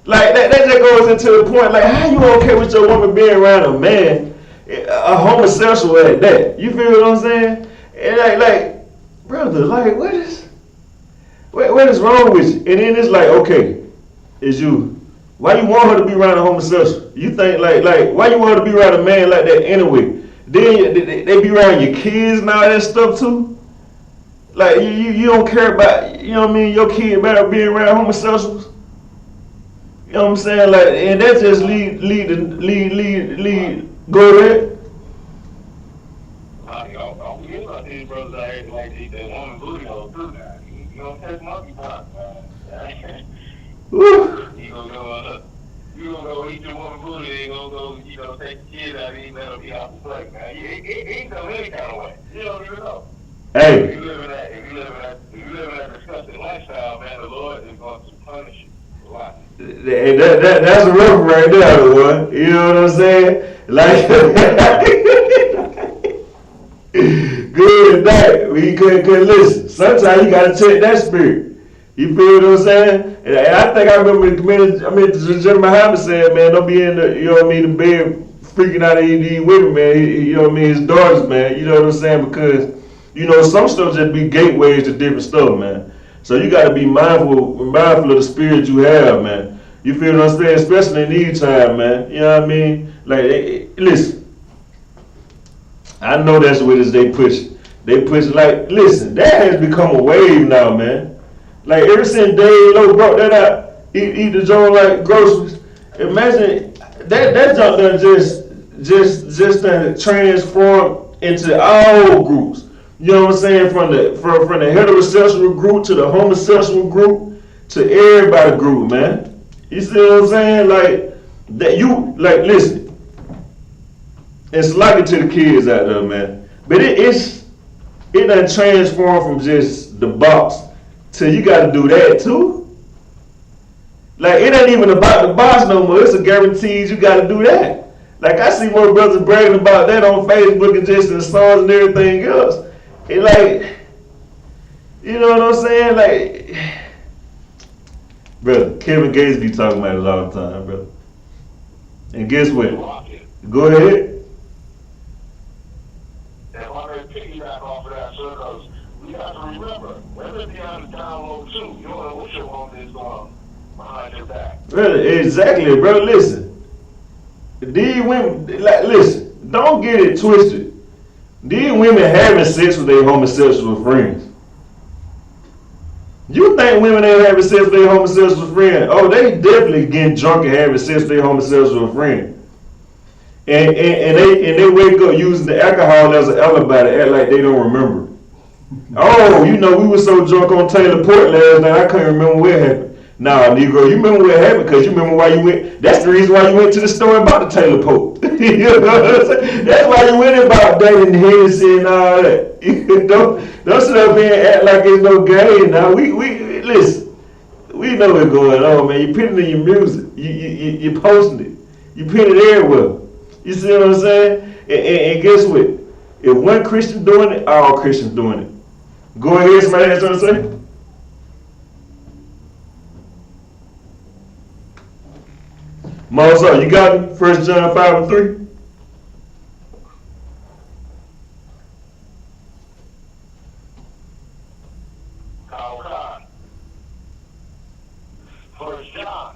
like that just goes into the point. Like, how you okay with your woman being around a man, a homosexual at that? You feel what I'm saying? And like, brother, like, what is wrong with you? And then it's like, okay, why you want her to be around a homosexual? You think like, why you want her to be around a man like that anyway? Then they be around your kids and all that stuff too. Like, you don't care about, you know what I mean, your kid about being around homosexuals. You know what I'm saying? Like, and that just lead, go ahead. Don't forget about these brothers out here like they woman booty hole too now. You don't take monkey pot, man. You gonna go eat your woman booty, they gonna go, take the kid out and eat, let her be off the plate, man. It ain't come any kind of way. You don't even know. Hey. If you live in that disgusting lifestyle, man, the Lord is going to punish you a lot. That's a reference right there, boy. You know what I'm saying? Like, good and bad. We couldn't listen. Sometimes you gotta check that spirit. You feel what I'm saying? And I think I remember General Muhammad said, man, don't be in the, you know what I mean, the bed freaking out of these women, man. You know what I mean, his daughters, man. You know what I'm saying? Because, you know, some stuff just be gateways to different stuff, man. So you gotta be mindful of the spirit you have, man. You feel what I'm saying? Especially in these times, man. You know what I mean? Like, listen. I know that's what it is they push. They push like, listen, that has become a wave now, man. Like ever since Dave Lowe brought that out, eat the joint like groceries. Imagine that junk done just transformed into all groups. You know what I'm saying? From the heterosexual group to the homosexual group to everybody group, man. You see what I'm saying? Like that listen. It's like it to the kids out there, man. But it done transformed from just the box to you gotta do that too. Like it ain't even about the box no more. It's a guarantee you gotta do that. Like I see more brothers bragging about that on Facebook and just in songs and everything else. It like, you know what I'm saying? Like, brother, Kevin Gates be talking about it all the time, brother. And guess what? Go ahead. And I may piggyback off of that, sir, because we have to remember, women be on the down low too. You don't know what your woman is doing behind your back. Really, exactly, bro. Listen. These women, like, listen, don't get it twisted. These women having sex with their homosexual friends. You think women ain't having sex with their homosexual friend? Oh, they definitely getting drunk and having sex with their homosexual friend. And they wake up using the alcohol as an alibi to act like they don't remember. Oh, you know, we were so drunk on Taylor Port last night, I couldn't remember what happened. Nah, Negro, you remember what happened because you remember why you went. That's the reason why you went to the store and bought the Taylor Port. You know what I'm saying? That's why you went and bought dating Hennessy and all that. Don't sit up here and act like it's no game. Now we listen. We know what's going on, man. You put it in your music. You posting it. You put it everywhere. You see what I'm saying? And guess what? If one Christian doing it, all Christians doing it. Go ahead, somebody has something to say? Moses, you got it? 1 John 5 and 3. Okay. 1 John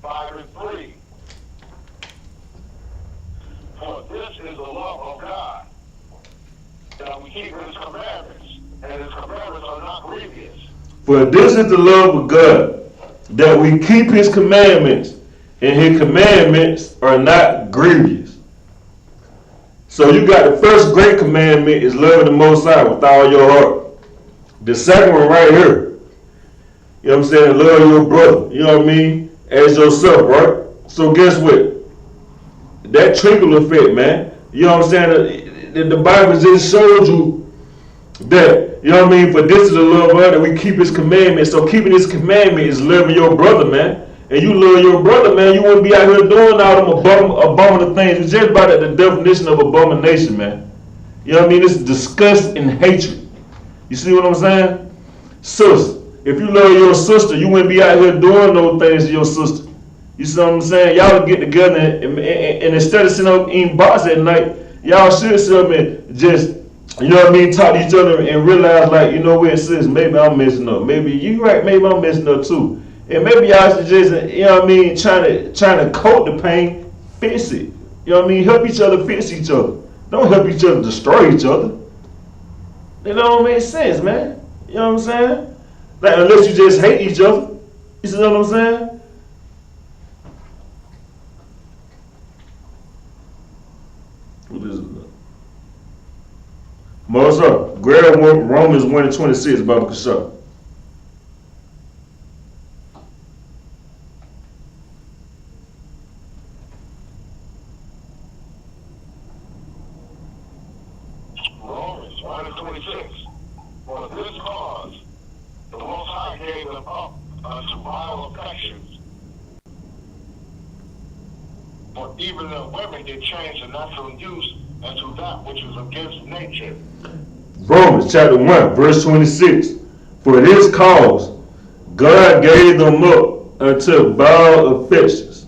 5 and 3. For this is the love of God, that we keep his commandments, and his commandments are not grievous. For this is the love of God, that we keep his commandments, and his commandments are not grievous. So you got the first great commandment is loving the Most High with all your heart. The second one right here, you know what I'm saying, love your brother, you know what I mean, as yourself, right? So guess what? That trickle effect, man. You know what I'm saying? The Bible just showed you that, you know what I mean, for this is the love of God that we keep his commandments. So keeping his commandment is loving your brother, man. And you love your brother, man, you wouldn't be out here doing all them abominable things. It's just about the definition of abomination, man. You know what I mean? This is disgust and hatred. You see what I'm saying? Sister, if you love your sister, you wouldn't be out here doing those things to your sister. You see what I'm saying? Y'all would get together and instead of sitting up eating box at night, y'all should sit up and just, you know what I mean, talk to each other and realize, like, you know what, sis, maybe I'm messing up. Maybe you right, maybe I'm messing up too. And maybe y'all should just, you know what I mean, trying to cope the pain, fix it. You know what I mean? Help each other fix each other. Don't help each other destroy each other. That don't make sense, man. You know what I'm saying? Like, unless you just hate each other. You see what I'm saying? What is it? Moses, grab Romans 1 and 26, Baba Kasha. Romans 1 and 26. For this cause, the Most High gave them up unto vile affections. For even the women did change the natural use into that which is against nature. Romans chapter 1, verse 26. For this cause, God gave them up unto vile affections.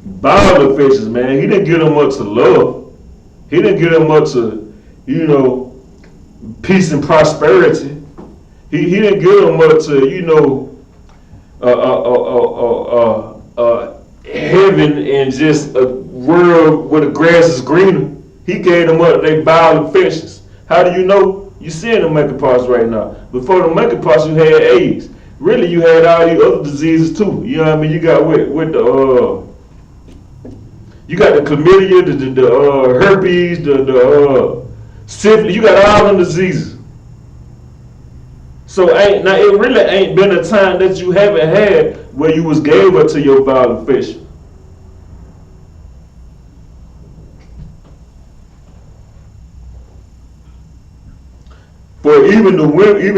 Vile affections, man. He didn't give them up to love. He didn't give them up to, you know, peace and prosperity. He didn't give them up to, you know, heaven and just a world where the grass is greener. He gave them up their vile affections. How do you know? You seeing the monkeypox right now. Before the monkeypox, you had AIDS. Really, you had all these other diseases too. You know what I mean? You got with the you got the chlamydia, the herpes, the syphilis. You got all them diseases. So it really ain't been a time that you haven't had where you was gave up to your vile affection. For even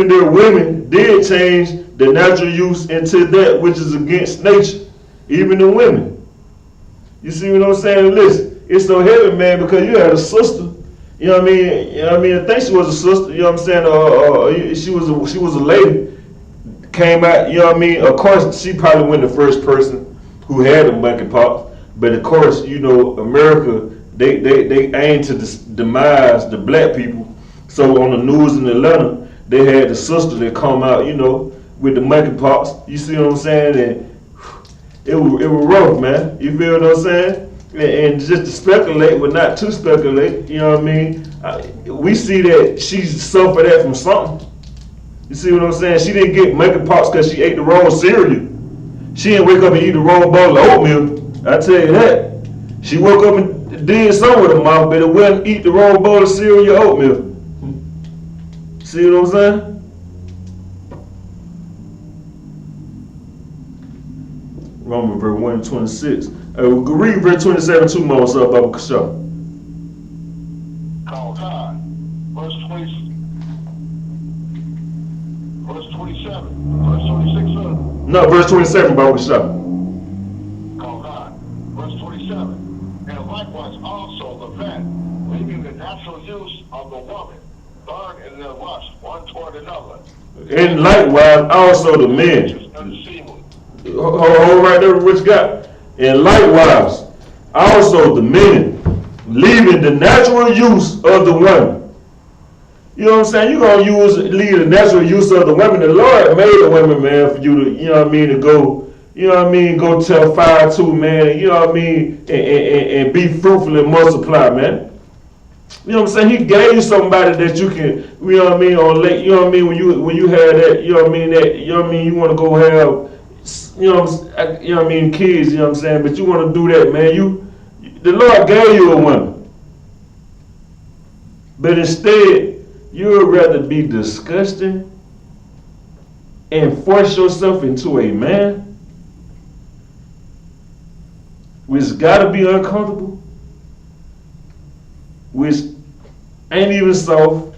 their women did change the natural use into that which is against nature. Even the women. You see what I'm saying? Listen, it's so heavy, man, because you had a sister. You know what I mean? You know what I mean? I think she was a sister. You know what I'm saying? She was a lady. Came out. You know what I mean? Of course, she probably wasn't the first person who had the monkeypox. But of course, you know, America, they aim to demise the black people. So on the news in Atlanta, they had the sister that come out, you know, with the monkeypox. You see what I'm saying? And it was rough, man. You feel what I'm saying? And just to speculate, but not to speculate, you know what I mean? We see that she suffered that from something. You see what I'm saying? She didn't get monkeypox because she ate the wrong cereal. She didn't wake up and eat the wrong bowl of oatmeal. I tell you that. She woke up and did something with her mouth, but it wouldn't eat the wrong bowl of cereal or oatmeal. See what I'm saying? Romans verse 1 and 26. We can read verse 27 2 more. What's up, Baba Kashaw? Call God. Verse 27. Verse 26, sir. No, verse 27, Baba Kashaw. Call God. Verse 27. And likewise also the men, leaving the natural use of the woman, burn in their lust one toward another. And likewise also the men. Hold right there, what you got? And likewise also the men, leaving the natural use of the woman. You know what I'm saying? You're going to leave the natural use of the women. The Lord made the women, man, for you to, you know what I mean, to go, you know what I mean, go tell fire to, man, you know what I mean, and be fruitful and multiply, man. You know what I'm saying? He gave you somebody that you can, you know what I mean, on late, you know what I mean, when you have that, you know what I mean, that, you know what I mean, you want to go have, you know what I mean, kids, you know what I'm saying, but you want to do that, man. The Lord gave you a woman. But instead, you would rather be disgusting and force yourself into a man, which got to be uncomfortable, which ain't even soft,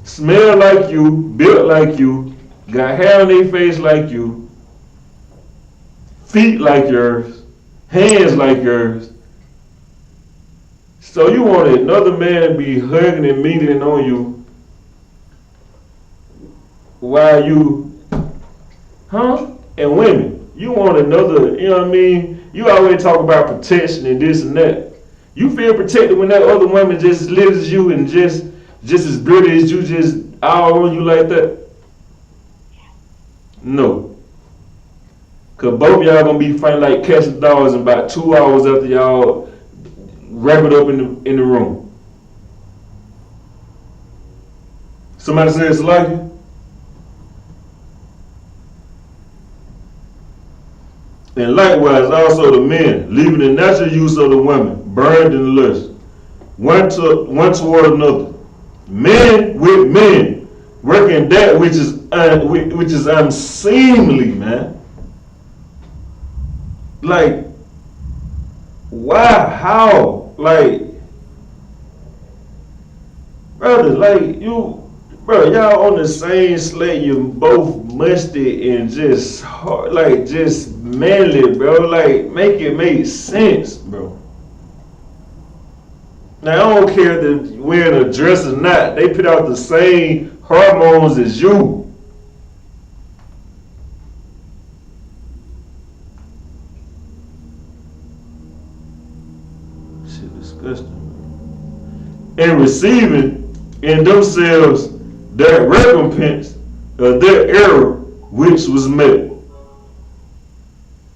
smell like you, built like you, got hair on their face like you, feet like yours, hands like yours. So you want another man to be hugging and meeting on you while you, and women, you want another, you know what I mean? You always talk about protection and this and that. You feel protected when that other woman just lives as you and just as pretty as you, just all on you like that? No. Because both of y'all going to be fighting like cats and dogs in about 2 hours after y'all wrap it up in the room. Somebody say it's like it? And likewise also the men, leaving the natural use of the women, burned in lust, one toward another. Men with men, working that which is unseemly, man. Like, why? How? Like, brother, like y'all on the same slate, you both musty and just hard, like just manly, bro. Like, make it make sense, bro. Now, I don't care if they're wearing a dress or not. They put out the same hormones as you. Shit, disgusting. And receiving in themselves that recompense of their error which was met.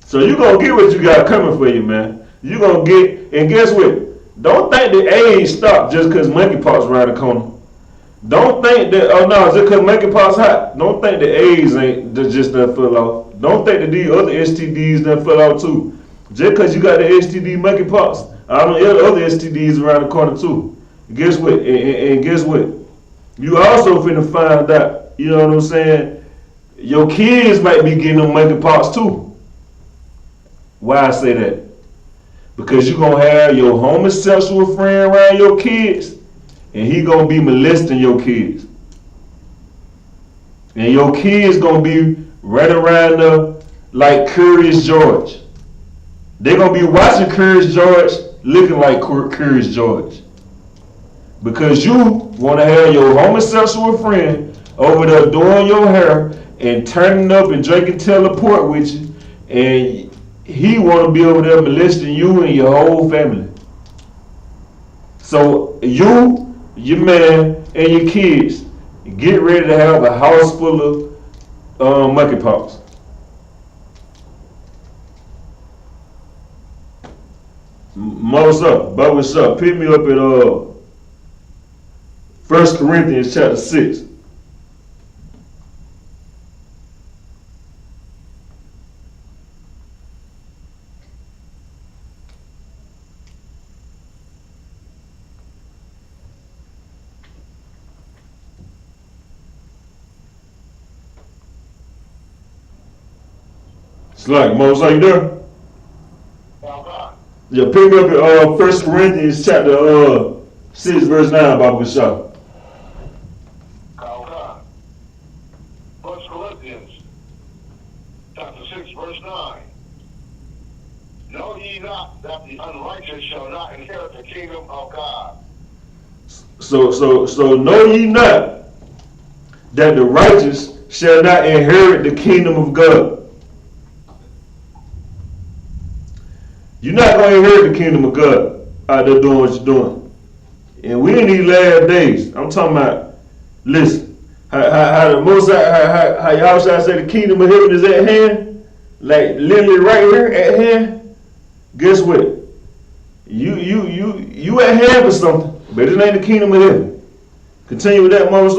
So you're going to get what you got coming for you, man. You're going to get, and guess what? Don't think the age stopped just because monkeypox around the corner. Don't think that, oh no, just because monkeypox hot. Don't think the AIDS ain't just that fell off. Don't think that these other STDs that fell off too. Just because you got the STD monkeypox, I don't know other STDs around the corner too. Guess what? And guess what? You also finna find out, you know what I'm saying? Your kids might be getting them monkeypox too. Why I say that? Because you're going to have your homosexual friend around your kids, and he going to be molesting your kids. And your kids going to be right around there like Curious George. They're going to be watching Curious George looking like Curious George. Because you want to have your homosexual friend over there doing your hair and turning up and drinking teleport with you, and he want to be over there molesting you and your whole family. So you, your man, and your kids get ready to have a house full of monkeypox. What's up? But what's up? Pick me up at 1 Corinthians chapter 6. It's like, Moses, are you there? Yeah, pick me up at 1 Corinthians chapter 6 verse 9, Baba Bashar. 1 Corinthians chapter 6 verse 9. Know ye not that the unrighteous shall not inherit the kingdom of God? So know ye not that the righteous shall not inherit the kingdom of God. You're not going to inherit the kingdom of God out there doing what you're doing. And we in these last days, I'm talking about, listen, how the most, how y'all should say the kingdom of heaven is at hand, like literally right here at hand. Guess what? You at hand for something, but it ain't the kingdom of heaven. Continue with that, Moses.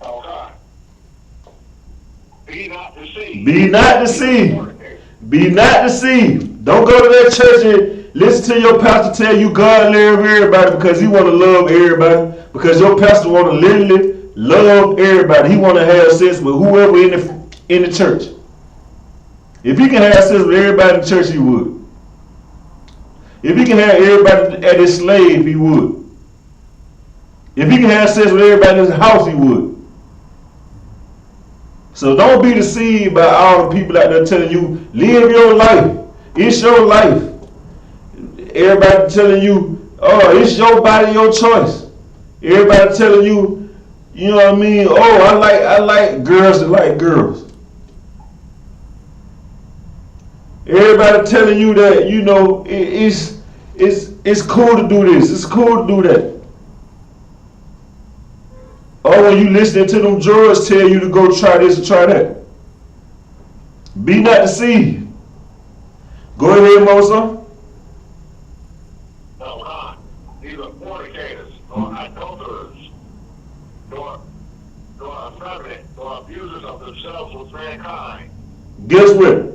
Okay. Be not deceived. Be not deceived. Be not deceived. Don't go to that church and listen to your pastor tell you God love everybody because he want to love everybody. Because your pastor want to literally love everybody. He want to have sex with whoever in the church. If he can have sex with everybody in the church, he would. If he can have everybody at his slave, he would. If he can have sex with everybody in his house, he would. So don't be deceived by all the people out there telling you, live your life. It's your life. Everybody telling you, oh, it's your body, your choice. Everybody telling you, you know what I mean? Oh, I like girls that like girls. Everybody telling you that, you know, it's cool to do this. It's cool to do that. Or when you listening to them drugs tell you to go try this or try that. Be not deceived. Go ahead, Moses. No, not neither fornicators, nor adulterers, nor effeminate, nor abusers of themselves with mankind. Guess what?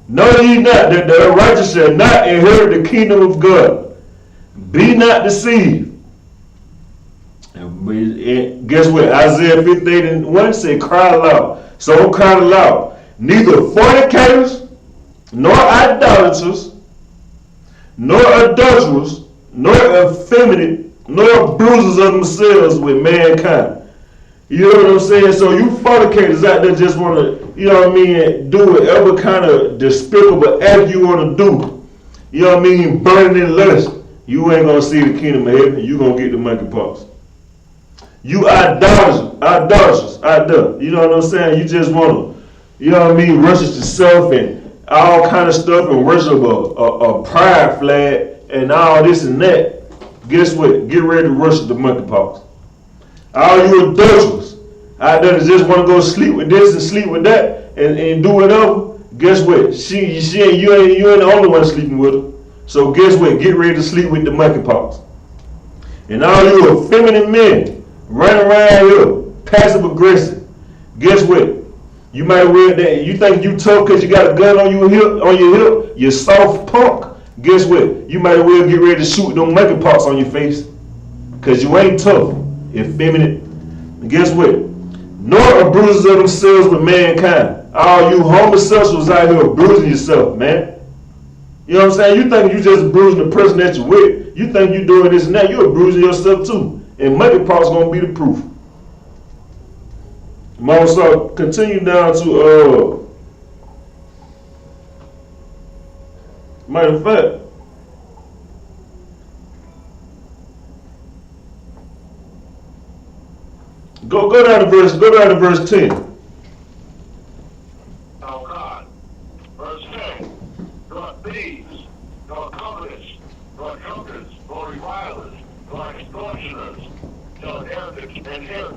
Know ye not that the righteous shall not inherit the kingdom of God. Be not deceived. And guess what? Isaiah 58:1 said, cry aloud. So don't cry aloud. Neither fornicators, nor idolaters, nor adulterers, nor effeminate, nor abusers of themselves with mankind. You know what I'm saying? So you fornicators out there just want to, you know what I mean, do whatever kind of despicable act you want to do. You know what I mean? Burning in lust. You ain't going to see the kingdom of heaven. You going to get the monkeypox. You idolaters out there. You know what I'm saying? You just want to, you know what I mean, worship yourself and all kind of stuff and worship a pride flag and all this and that. Guess what? Get ready to worship the monkeypox. All you adulterers out there that just want to go sleep with this and sleep with that and do whatever. Guess what? You ain't the only one sleeping with her. So guess what? Get ready to sleep with the monkeypox. And all you effeminate men running around here, passive aggressive. Guess what? You might wear that. You think you tough because you got a gun on your hip. You soft punk. Guess what? You might well get ready to shoot them monkeypox on your face because you ain't tough. Effeminate. And guess what? Nor abusers of themselves with mankind. All you homosexuals out here bruising yourself, man. You know what I'm saying? You think you just bruising the person that you with. You think you doing this and that. You're bruising yourself too. And monkeypox gonna be the proof. So continue down to Matter of fact, go down to verse 10. Oh God. Verse 10. Nor thieves, nor covetous, nor drunkards, nor revilers, nor extortioners shall inherit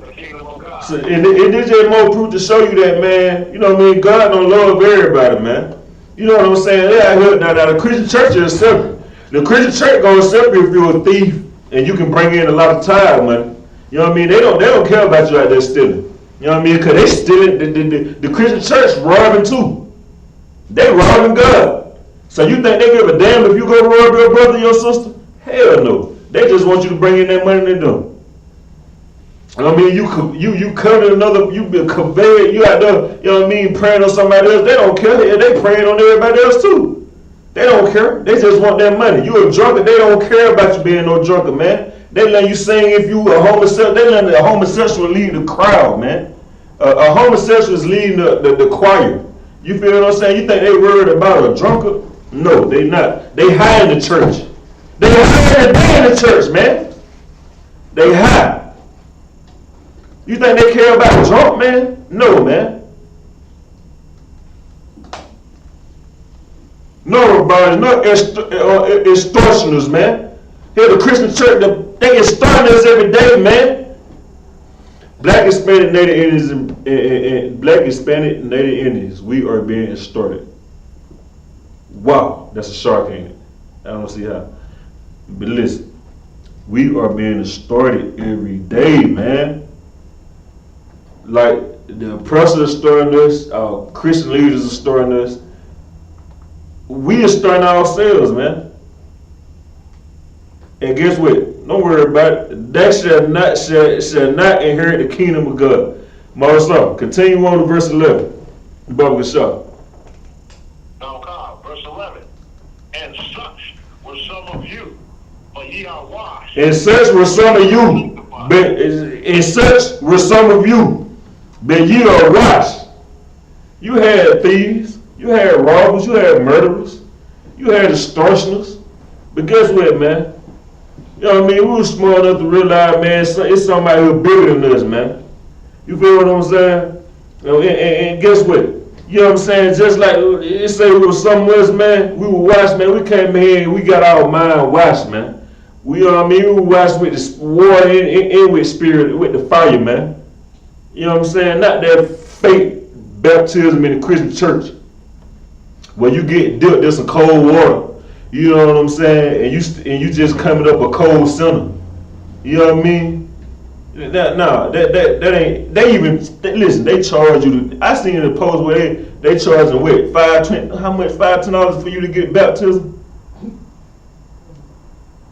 the kingdom of God. So, and this just more proof to show you that, man, you know what I mean, God don't love everybody, man. You know what I'm saying? Yeah, now the Christian church is separate. The Christian church gonna accept you if you're a thief and you can bring in a lot of tithe money. You know what I mean? They don't care about you out there stealing. You know what I mean? Because they stealing, the Christian church robbing too. They robbing God. So you think they give a damn if you go rob your brother or your sister? Hell no. They just want you to bring in that money they do. I mean, you cover another, you be conveyed, you out there, you know what I mean, praying on somebody else. They don't care. They praying on everybody else too. They don't care. They just want that money. You a drunkard, they don't care about you being no drunkard, man. They let you sing if you a homosexual. They let a homosexual lead the crowd, man. A homosexual is leading the choir. You feel what I'm saying? You think they worried about a drunkard? No, they not. They high in the church. They high in the church, man. They high. You think they care about a drunk, man? No, man. No, bro, no extortioners, man. Here, the Christian church, they extorting us every day, man. Black, Hispanic, Native Indians, and Black, Hispanic, Native Indians, we are being extorted. Wow, that's a shark, ain't it? I don't see how. But listen, we are being extorted every day, man. Like, the oppressors are extorting us, our Christian leaders are extorting us. We extorting ourselves, man. And guess what? Don't worry about it. That shall not inherit the kingdom of God. Marcel, continue on to verse 11. Baba Shah. Now God, verse 11. And such were some of you, but ye are washed. And such were some of you, but ye are washed. You had thieves, you had robbers, you had murderers, you had extortioners. But guess what, man? You know what I mean? We were smart enough to realize, man, it's somebody who's bigger than us, man. You feel what I'm saying? You know, and guess what? You know what I'm saying? Just like it say we were some of us, man, we were washed, man. We came here and we got our mind washed, man. We, you know what I mean? We were washed with the water and with spirit, with the fire, man. You know what I'm saying? Not that fake baptism in the Christian church where you get dipped in some cold water. You know what I'm saying? And you just coming up a cold sinner. You know what I mean? That ain't. Listen. They charge you. I seen in the post where they charging what $5-10 for you to get baptism.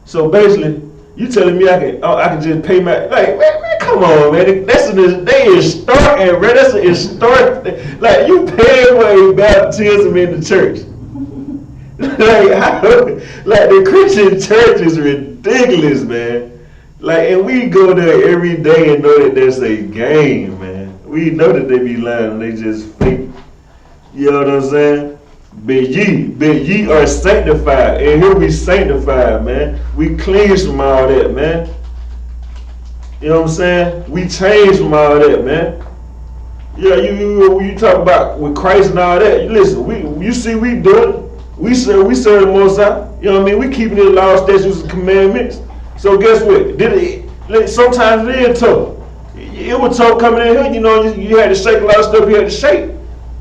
So basically, you telling me I can just pay my man, come on, man. They is starting, man. That's a start. Like you paying for a baptism in the church. Like the Christian church is ridiculous, man. Like, and we go there every day and know that there's a game, man. We know that they be lying and they just fake. You know what I'm saying? But ye are sanctified, and here we sanctified, man. We cleanse from all that, man. You know what I'm saying? We change from all that, man. Yeah, you talk about with Christ and all that. Listen, you see we do it. We serve the Most High. You know what I mean? We keeping the law, statutes, and commandments. So guess what? Sometimes it is tough. It was tough coming in here. You know, you had to shake a lot of stuff you had to shake.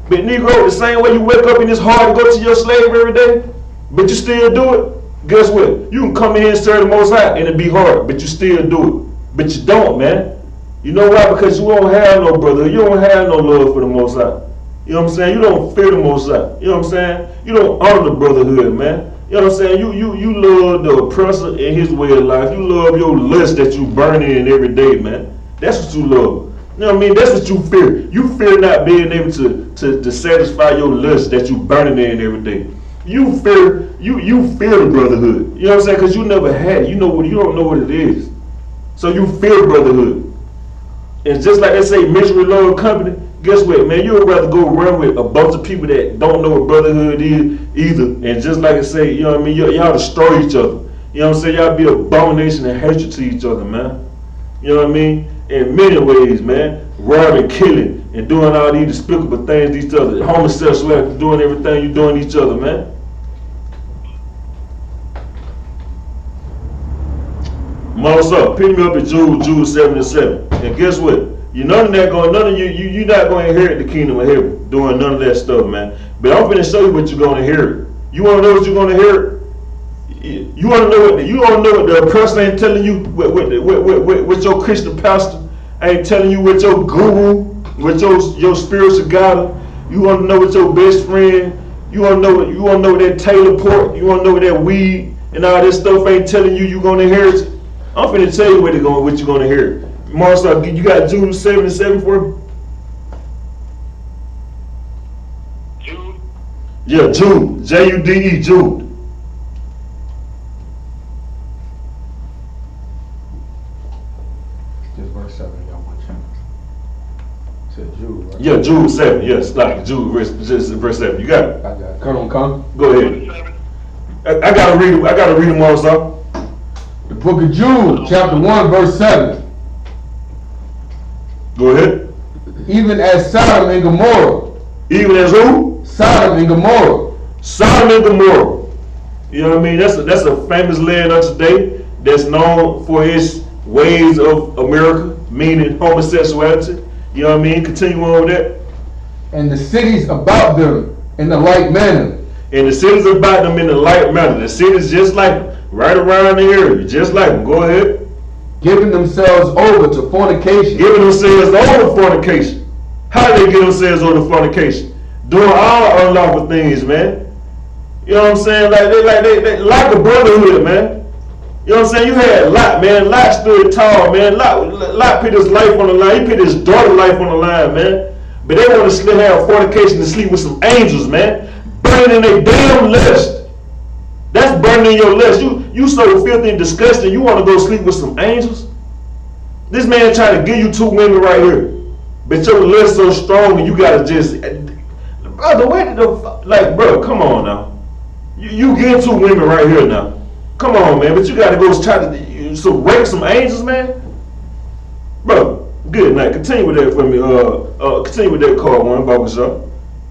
But Negro, the same way you wake up and it's hard to go to your slave every day, but you still do it. Guess what? You can come in here and serve the Most High and it be hard, but you still do it. But you don't, man. You know why? Because you don't have no brother. You don't have no love for the Most High. You know what I'm saying? You don't fear the Most High. You know what I'm saying? You don't honor the brotherhood, man. You know what I'm saying? You love the oppressor and his way of life. You love your lust that you burn in every day, man. That's what you love. You know what I mean? That's what you fear. You fear not being able to satisfy your lust that you burning in every day. You fear the brotherhood. You know what I'm saying? Because you never had it. You don't know what it is. So you fear brotherhood. And just like they say, misery love company, guess what, man? You would rather go run with a bunch of people that don't know what brotherhood is either. And just like I say, you know what I mean? Y'all destroy each other. You know what I'm saying? Y'all be abomination and hatred to each other, man. You know what I mean? In many ways, man. Robbing, killing, and doing all these despicable things to each other. Homosexuality, doing everything you doing to each other, man. Moss up, pick me up at Jude 7:7. And guess what? You're not gonna inherit the kingdom of heaven doing none of that stuff, man. But I'm gonna show you what you're gonna inherit. You wanna know what you're gonna inherit? You wanna know what the person ain't telling you, what your Christian pastor ain't telling you, what your guru, what your spiritual guide. You wanna know what your best friend, you wanna know what that Taylor Port, you wanna know what that weed and all this stuff ain't telling you you're gonna inherit. I'm finna tell you what you're gonna inherit. Marcel, you got Jude 7:7 for me? Jude? Yeah, Jude. Jude, Jude. Just verse 7, y'all want you. Said Jude, right? Yeah, Jude 7. Yes, like Jude, verse 7. You got it. I got it. Come. Go ahead. I gotta read it, Marcel. The book of Jude, chapter 1, verse 7. Go ahead. Even as Sodom and Gomorrah. Even as who? Sodom and Gomorrah. Sodom and Gomorrah. You know what I mean? That's a famous land of today that's known for its ways of America, meaning homosexuality. You know what I mean? Continue on with that. And the cities about them in the like manner. And the cities about them in the like manner. The cities just like them, right around the area, just like them. Go ahead. Giving themselves over to fornication. Giving themselves over to fornication. How do they give themselves over to fornication? Doing all unlawful things, man. You know what I'm saying? Like they like a brotherhood, man. You know what I'm saying? You had Lot, man. Lot stood tall, man. Lot put his life on the line. He put his daughter's life on the line, man. But they want to have fornication to sleep with some angels, man. Burning their damn lust. That's burning your lust. You so filthy and disgusting. You want to go sleep with some angels? This man trying to give you 2 women right here, but your lust so strong and you gotta just, brother. Where did bro? Come on now. You get 2 women right here now. Come on, man. But you gotta go try to rape some angels, man. Bro, good night. Continue with that for me. Continue with that card one, Baba Shah.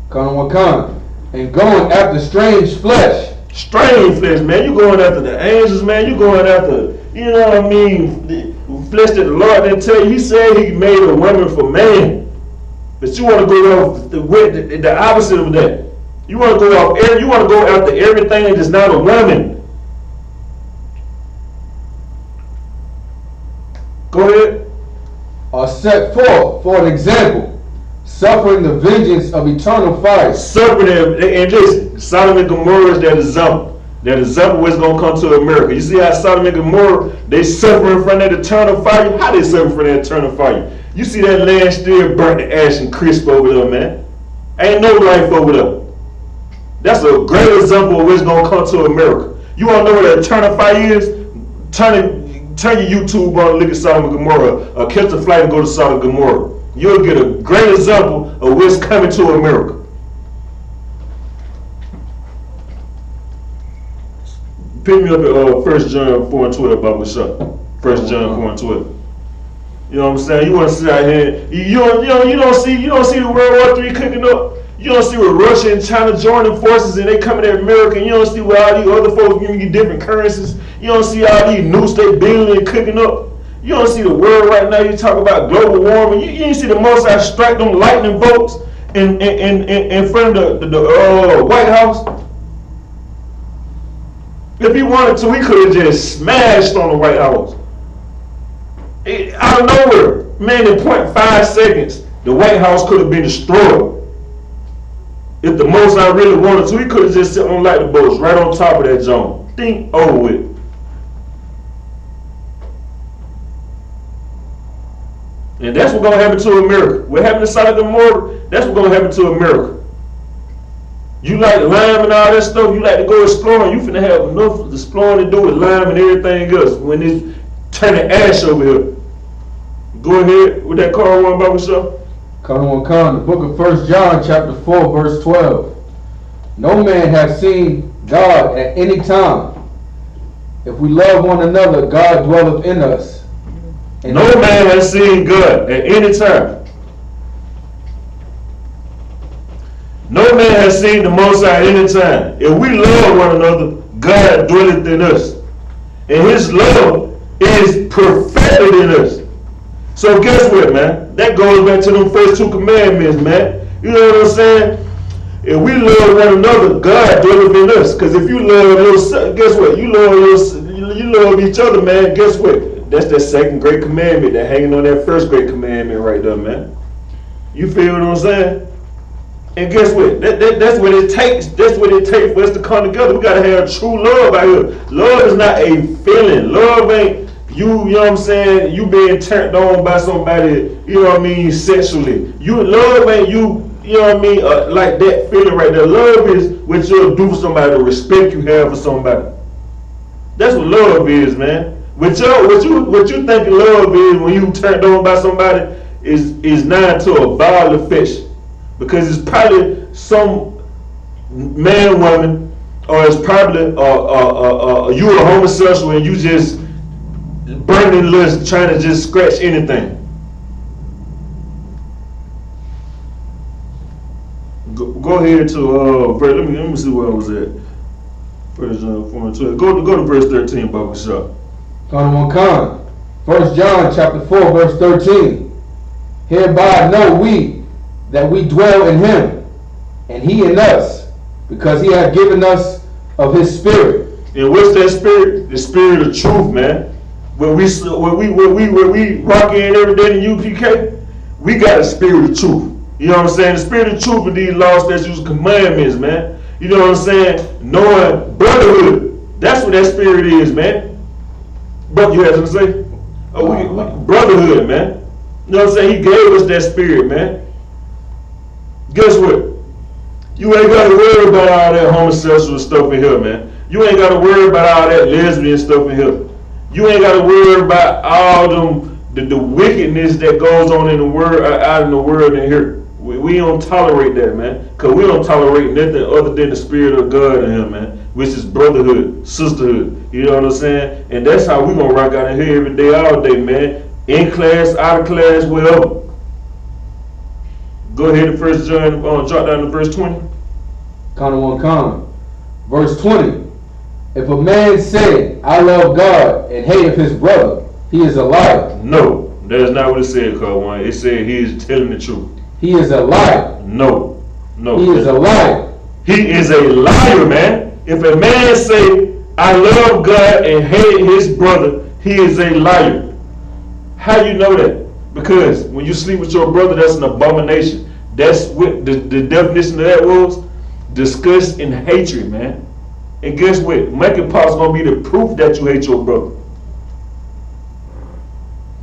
Wakana. And going after strange flesh. Strange flesh, man. You going after the angels, man. You going after, you know what I mean, the flesh that the Lord didn't tell you. He said he made a woman for man. But you want to go off the opposite of that. You want to go after everything that's not a woman. Go ahead. Are set forth for an example, suffering the vengeance of eternal fire. Suffering and listen, Sodom and Gomorrah is that example. That example what's gonna come to America. You see how Sodom and Gomorrah, they suffering from that eternal fire? How they suffering from that eternal fire? You see that land still burnt to ash and crisp over there, man. Ain't no life over there. That's a great example of what's gonna come to America. You wanna know what that eternal fire is? Turn your YouTube on and look at Sodom and Gomorrah, or catch a flight and go to Sodom and Gomorrah. You'll get a great example of what's coming to America. Pick me up at 1 John 4:12, Baba Shah. 1 John 4:12. You know what I'm saying? You want to sit out here. You don't see the World War III cooking up. You don't see where Russia and China joining forces and they coming at America. You don't see where all these other folks giving you different currencies. You don't see all these nukes they building and cooking up. You don't see the world right now. You talk about global warming. You didn't see the Most High strike them lightning bolts in front of the White House. If he wanted to, he could have just smashed on the White House. Out of nowhere, man, in 0.5 seconds, the White House could have been destroyed. If the Most High really wanted to, he could have just sit on lightning bolts right on top of that zone. Think over with. And that's what's going to happen to America. What happened to Sodom and Gomorrah, that's what's going to happen to America. You like lime and all that stuff, you like to go exploring, you finna have enough exploring to do with lime and everything else when it's turning ash over here. Go ahead with that Carl one Bible show. Come, the book of 1 John chapter 4 verse 12. No man has seen God at any time. If we love one another, God dwelleth in us. And no man has seen God at any time. No man has seen the Most High at any time. If we love one another, God dwelleth in us. And his love is perfected in us. So guess what, man? That goes back to them first 2 commandments, man. You know what I'm saying? If we love one another, God dwelleth in us. Because if you love yourself, guess what? You love each other, man. Guess what? That's that 2nd great commandment that hanging on that 1st great commandment right there, man. You feel what I'm saying? And guess what? That's what it takes. That's what it takes for us to come together. We gotta have true love out here. Love is not a feeling. Love ain't you know what I'm saying? You being turned on by somebody, you know what I mean, sexually. Love ain't you know what I mean, like that feeling right there. Love is what you'll do for somebody, the respect you have for somebody. That's what love is, man. What you think love is when you turned on by somebody is not to a ball of fish. Because it's probably some man, woman, or it's probably you a homosexual and you just burning lust trying to just scratch anything. Go ahead to let me see where I was at. First John 4:12. Go to verse 13, Bible shop. Come. 1 John chapter 4 verse 13. Hereby know we that we dwell in him, and he in us, because he hath given us of his spirit. And what's that spirit? The spirit of truth, man. When we rock in every day in UPK, we got a spirit of truth. You know what I'm saying? The spirit of truth with these laws, statutes, commandments, man. You know what I'm saying? Knowing brotherhood. That's what that spirit is, man. But you have something to say? Brotherhood, man. You know what I'm saying? He gave us that spirit, man. Guess what? You ain't got to worry about all that homosexual stuff in here, man. You ain't got to worry about all that lesbian stuff in here. You ain't got to worry about all them the wickedness that goes on in the world, out in the world in here. We don't tolerate that, man. Because we don't tolerate nothing other than the spirit of God in here, man. Which is brotherhood, sisterhood. You know what I'm saying? And that's how we going to rock out in here every day, all day, man. In class, out of class, wherever. Go ahead to 1 John, drop down to verse 20. Come. Verse 20. If a man say, I love God, and hateth his brother, he is a liar. No, that is not what it said, Carl. It said he is telling the truth. He is a liar. No. He is a liar. He is a liar, man. If a man say, I love God and hate his brother, he is a liar. How you know that? Because when you sleep with your brother, that's an abomination. That's what the definition of that was. Disgust and hatred, man. And guess what? Monkeypox gonna be the proof that you hate your brother.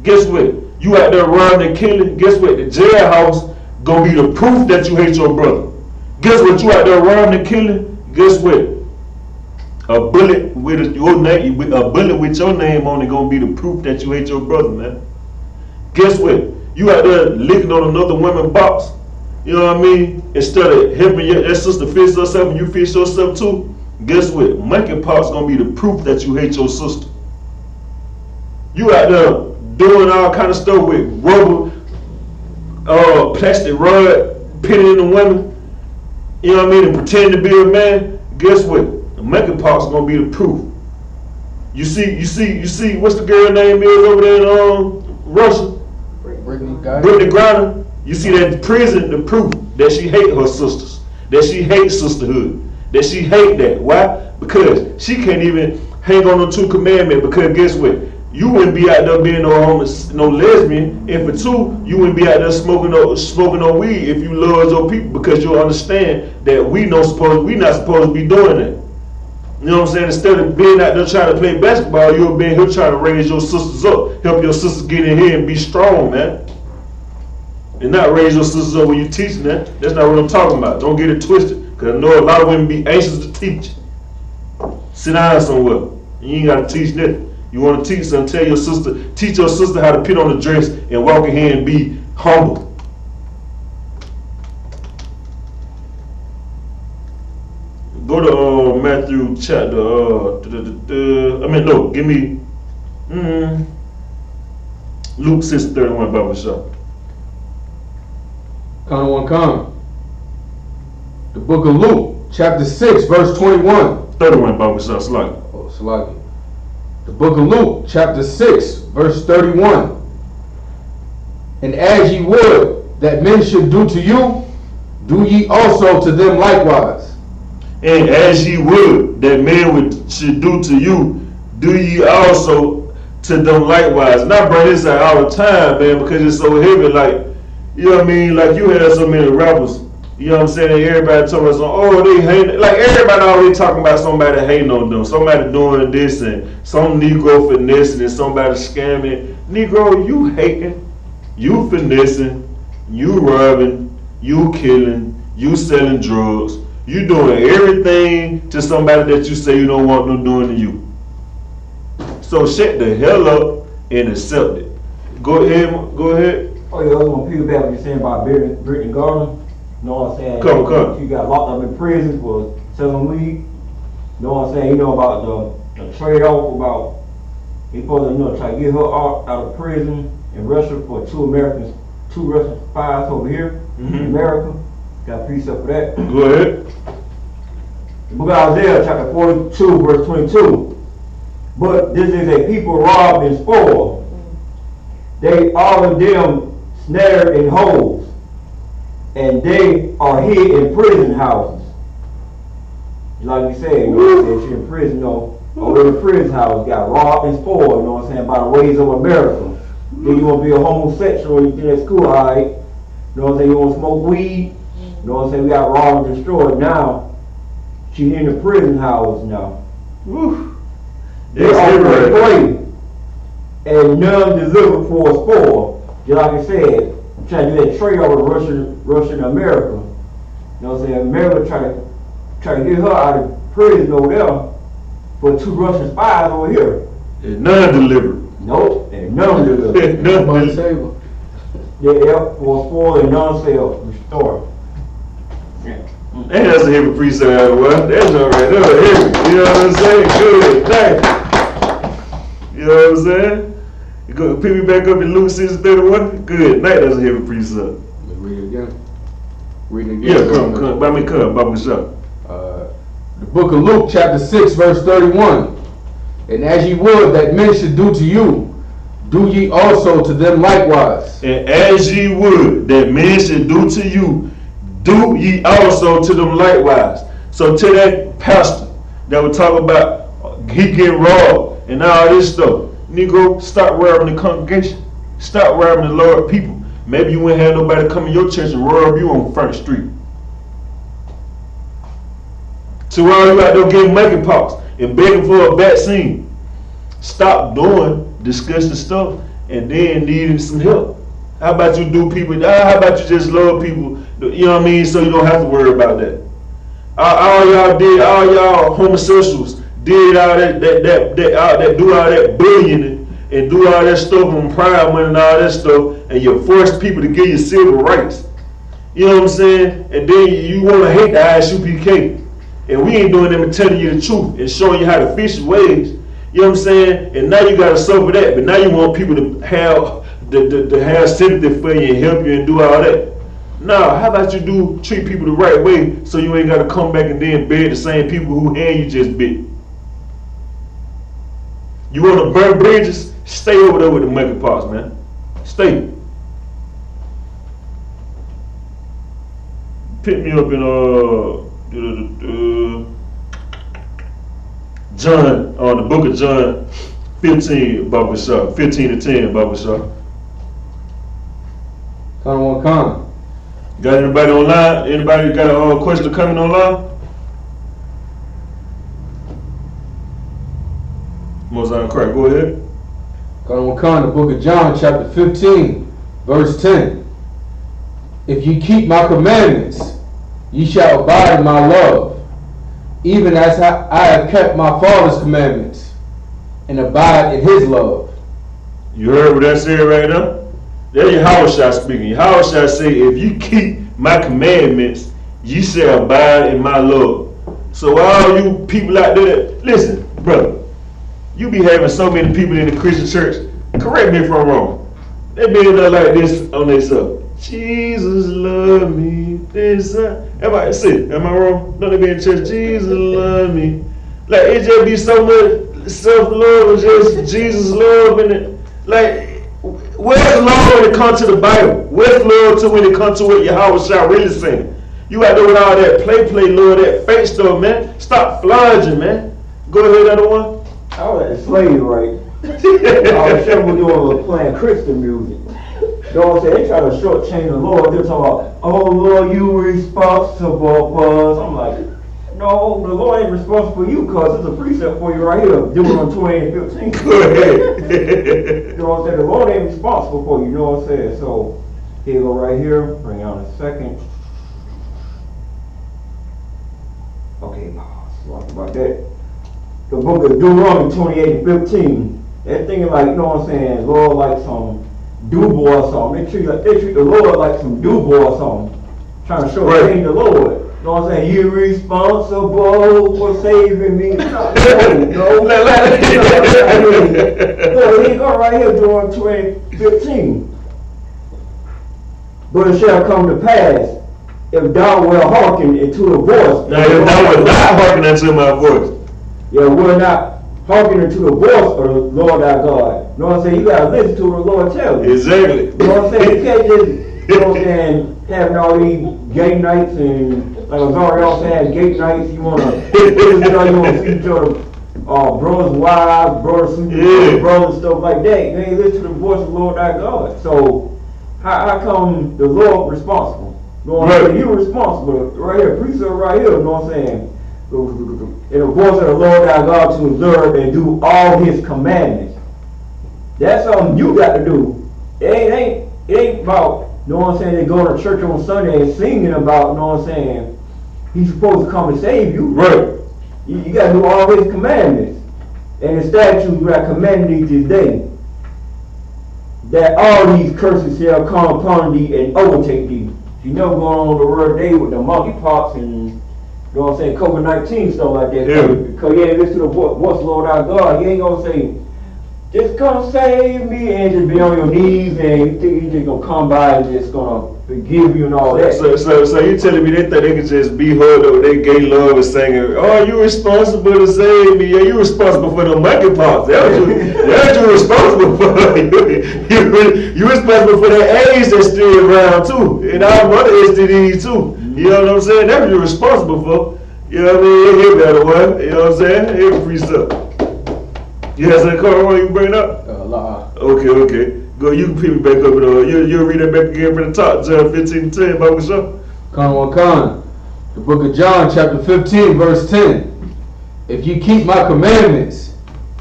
Guess what? You out there robbing and killing. Guess what? The jailhouse gonna be the proof that you hate your brother. Guess what? You out there robbing and killing. Guess what? A bullet with your name, a bullet with your name on it, gonna be the proof that you hate your brother, man. Guess what? You out there licking on another woman's box. You know what I mean? Instead of helping that sister fix herself and you fix yourself too. Guess what? Monkeypox gonna be the proof that you hate your sister. You out there doing all kind of stuff with rubber, plastic rod, pinning in the women. You know what I mean? And pretending to be a man. Guess what? The monkeypox gonna be the proof. You see, what's the girl name is over there in Russia? Brittany Griner. You see that in prison, the proof that she hate her sisters, that she hates sisterhood, that she hate that. Why? Because she can't even hang on to 2 commandments. Because guess what? You wouldn't be out there being no lesbian. And for 2, you wouldn't be out there smoking no weed if you love your people. Because you'll understand that we not supposed to be doing that. You know what I'm saying? Instead of being out there trying to play basketball, you'll be here trying to raise your sisters up, help your sisters get in here and be strong, man. And not raise your sisters up when you teaching that. That's not what I'm talking about. Don't get it twisted. Because I know a lot of women be anxious to teach. Sit down somewhere. You ain't got to teach nothing. You want to teach something, tell your sister, teach your sister how to put on a dress and walk in here and be humble. Go to Matthew chapter, give me Luke 6:31 Bible shop. Come. The book of Luke, chapter 6, verse 21. 31 Bible shop, slide. Oh, slide. The book of Luke, chapter 6, verse 31. And as ye would that men should do to you, do ye also to them likewise. And as ye would that men should do to you, do ye also to them likewise. And I bring this out all the time, man, because it's so heavy. Like, you know what I mean? Like, you had so many rappers, you know what I'm saying? And everybody told us, oh, they hate. Like, everybody already talking about somebody hating on them, somebody doing this, and some Negro finessing, and somebody scamming. Negro, you hating, you finessing, you robbing, you killing, you selling drugs. You doing everything to somebody that you say you don't want them doing to you. So shut the hell up and accept it. Go ahead. Oh yeah, I was gonna piggyback what you're saying about Brittany Garner. You know what I'm saying? Come. She got locked up in prison for selling weed. You know what I'm saying? You know about the trade-off about he supposed to try to get her out of prison in Russia for two Russian spies over here in America. Got a precept for that. Go ahead. The book of Isaiah, chapter 42, verse 22. But this is a people robbed and spoiled. They all of them snared in holes, and they are hid in prison houses. Like we said, you know what I'm saying? She in prison, over in the prison house, got robbed and spoiled, you know what I'm saying, by the ways of America. Then you want to be a homosexual, you think that's cool, all right? You know what I'm saying? You want to smoke weed? You know what I'm saying? We got robbed and destroyed. Now, she's in the prison house now. Woo. They are free, and none delivered for a spoil. Just like I said, trying to do that trade over Russia and America. You know what I'm saying? America try to get her out of prison over there for two Russian spies over here. And none delivered. Nope, and none delivered. None delivered. Yeah, for a spoil and none shall restore. And that's a heavy precept out of what? That's all right. That's heavy. You know what I'm saying? Good. Thank you. You know what I'm saying? You go pick me back up in Luke 6:31. Good night. That's a heavy precept. Read it again. Yeah, come. By me, come. Shop. The book of Luke, chapter 6, verse 31. And as ye would that men should do to you, do ye also to them likewise. And as ye would that men should do to you, do ye also to them likewise. So to that pastor that would talk about he getting robbed and all this stuff, Negro, stop robbing the congregation. Stop robbing the Lord people. Maybe you wouldn't have nobody come in your church and rob you on Front Street. So while you out there getting monkeypox and begging for a vaccine, stop doing disgusting stuff and then needing some help. How about you do people? How about you just love people? You know what I mean? So you don't have to worry about that. All y'all homosexuals did all that do all that bullying and do all that stuff on Pride Month and all that stuff, and you force people to give you civil rights. You know what I'm saying? And then you want to hate the I.S.U.P.K. And we ain't doing them and telling you the truth and showing you how to fish ways. You know what I'm saying? And now you got to suffer that, but now you want people to have have sympathy for you and help you and do all that. Nah, how about you treat people the right way so you ain't got to come back and then beg the same people who hand you just bit. You want to burn bridges? Stay over there with the monkeypox, man. Stay. Pick me up in John, on the book of John 15, Bible shop, 15 to 10, Bible shop. Come. Got anybody online? Anybody got a question coming online? Mozart Crack, go ahead. Come, the book of John, chapter 15, verse 10. If ye keep my commandments, ye shall abide in my love, even as I have kept my Father's commandments and abide in his love. You heard what that said right now? That's Yahanna speaking. Yahanna say, if you keep my commandments, you shall abide in my love. So all you people out there, listen, brother, you be having so many people in the Christian church, correct me if I'm wrong, they be in there like this on themselves. Jesus love me. Am I wrong? Don't they be in church? Jesus love me. Like it just be so much self-love and just Jesus love in it. Like, where's love when it comes to the Bible? Where's love to when it comes to what Yahanna really saying? You out there with all that play, Lord, that fake stuff, man. Stop flogging, man. Go ahead, other one. I was at the slave, right? I was doing playing Christian music. You know what I'm saying? They try to shortchange the Lord. They're talking about, oh Lord, you responsible for us. I'm like, no, the Lord ain't responsible for you because it's a precept for you right here. Deuteronomy 28 and 15. Go ahead. You know what I'm saying? The Lord ain't responsible for you. You know what I'm saying? So here you go right here. Bring out a second. Okay, talk about that. The book of Deuteronomy 28 and 15. They're thinking like, you know what I'm saying? Lord like some do-boy or something. They treat the Lord like some do-boy or something. Trying to show the Lord. You know what I'm saying? You're responsible for saving me. No. So here you go right here, Deuteronomy 20:15. But it shall come to pass, if thou wilt hearken into the voice. Now, if thou wilt not hearken unto my voice. Yeah, will not hearken into the voice of the Lord thy God. You know what I'm saying? You gotta listen to what the Lord tells you. Exactly. You know what I'm saying? You can't just, you know what I'm saying, having all these gay nights and like I was already saying, gay nights, you wanna see each other, brothers' wives, brothers, stuff like that. You ain't listen to the voice of the Lord thy God. So how come the Lord responsible? You know what I'm saying? You're responsible. Right here, precept right here, you know what I'm saying? In the voice of the Lord thy God to observe and do all his commandments. That's something you got to do. It ain't about, you know what I'm saying, they go to church on Sunday and singing about, you know what I'm saying, he's supposed to come and save you. Right. You got to do all his commandments. And the statutes that I commanded thee this day, that all these curses shall come upon thee and overtake thee. You know, going on the word day with the monkeypox and, you know what I'm saying, COVID-19, stuff like that. Yeah. Because you ain't listen to the voice, Lord our God. You ain't going to say, just come save me and just be on your knees and you think he's just going to come by and just going to forgive you and all that. So you telling me they think they can just be heard over their gay love and singing, oh, you responsible to save me. Yeah, you responsible for the monkeypox. That's what you responsible for. You responsible for that AIDS that's still around too. And all other STDs too. You know what I'm saying? That's what you're responsible for. You know what I mean? Here better one. You know what I'm saying? Here free stuff. You have something, Carl, you bring it up? Okay. Go, you can pick me back up. You'll read that back again from the top. John 15:10, Bible show. Con. The book of John, chapter 15, verse 10. If you keep my commandments,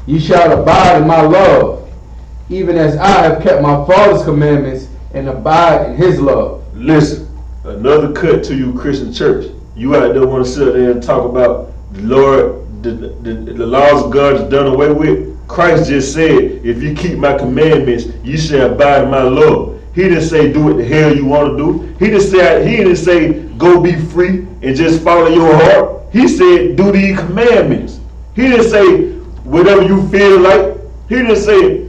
ye shall abide in my love, even as I have kept my Father's commandments and abide in his love. Listen, another cut to you, Christian church. You out there want to sit there and talk about the Lord, the laws of God is done away with. Christ just said, if you keep my commandments, you shall abide in my love. He didn't say do what the hell you want to do. He didn't say go be free and just follow your heart. He said do these commandments. He didn't say whatever you feel like. He didn't say,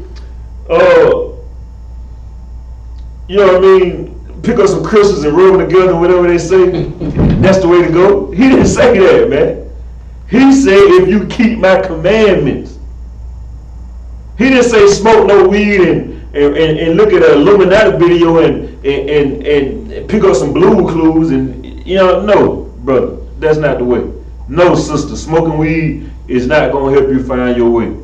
you know what I mean, pick up some crystals and rub them together, whatever they say. That's the way to go. He didn't say that, man. He said if you keep my commandments. He didn't say smoke no weed and look at an Illuminati video and pick up some blue clues and, you know, no, brother, that's not the way. No, sister, smoking weed is not going to help you find your way.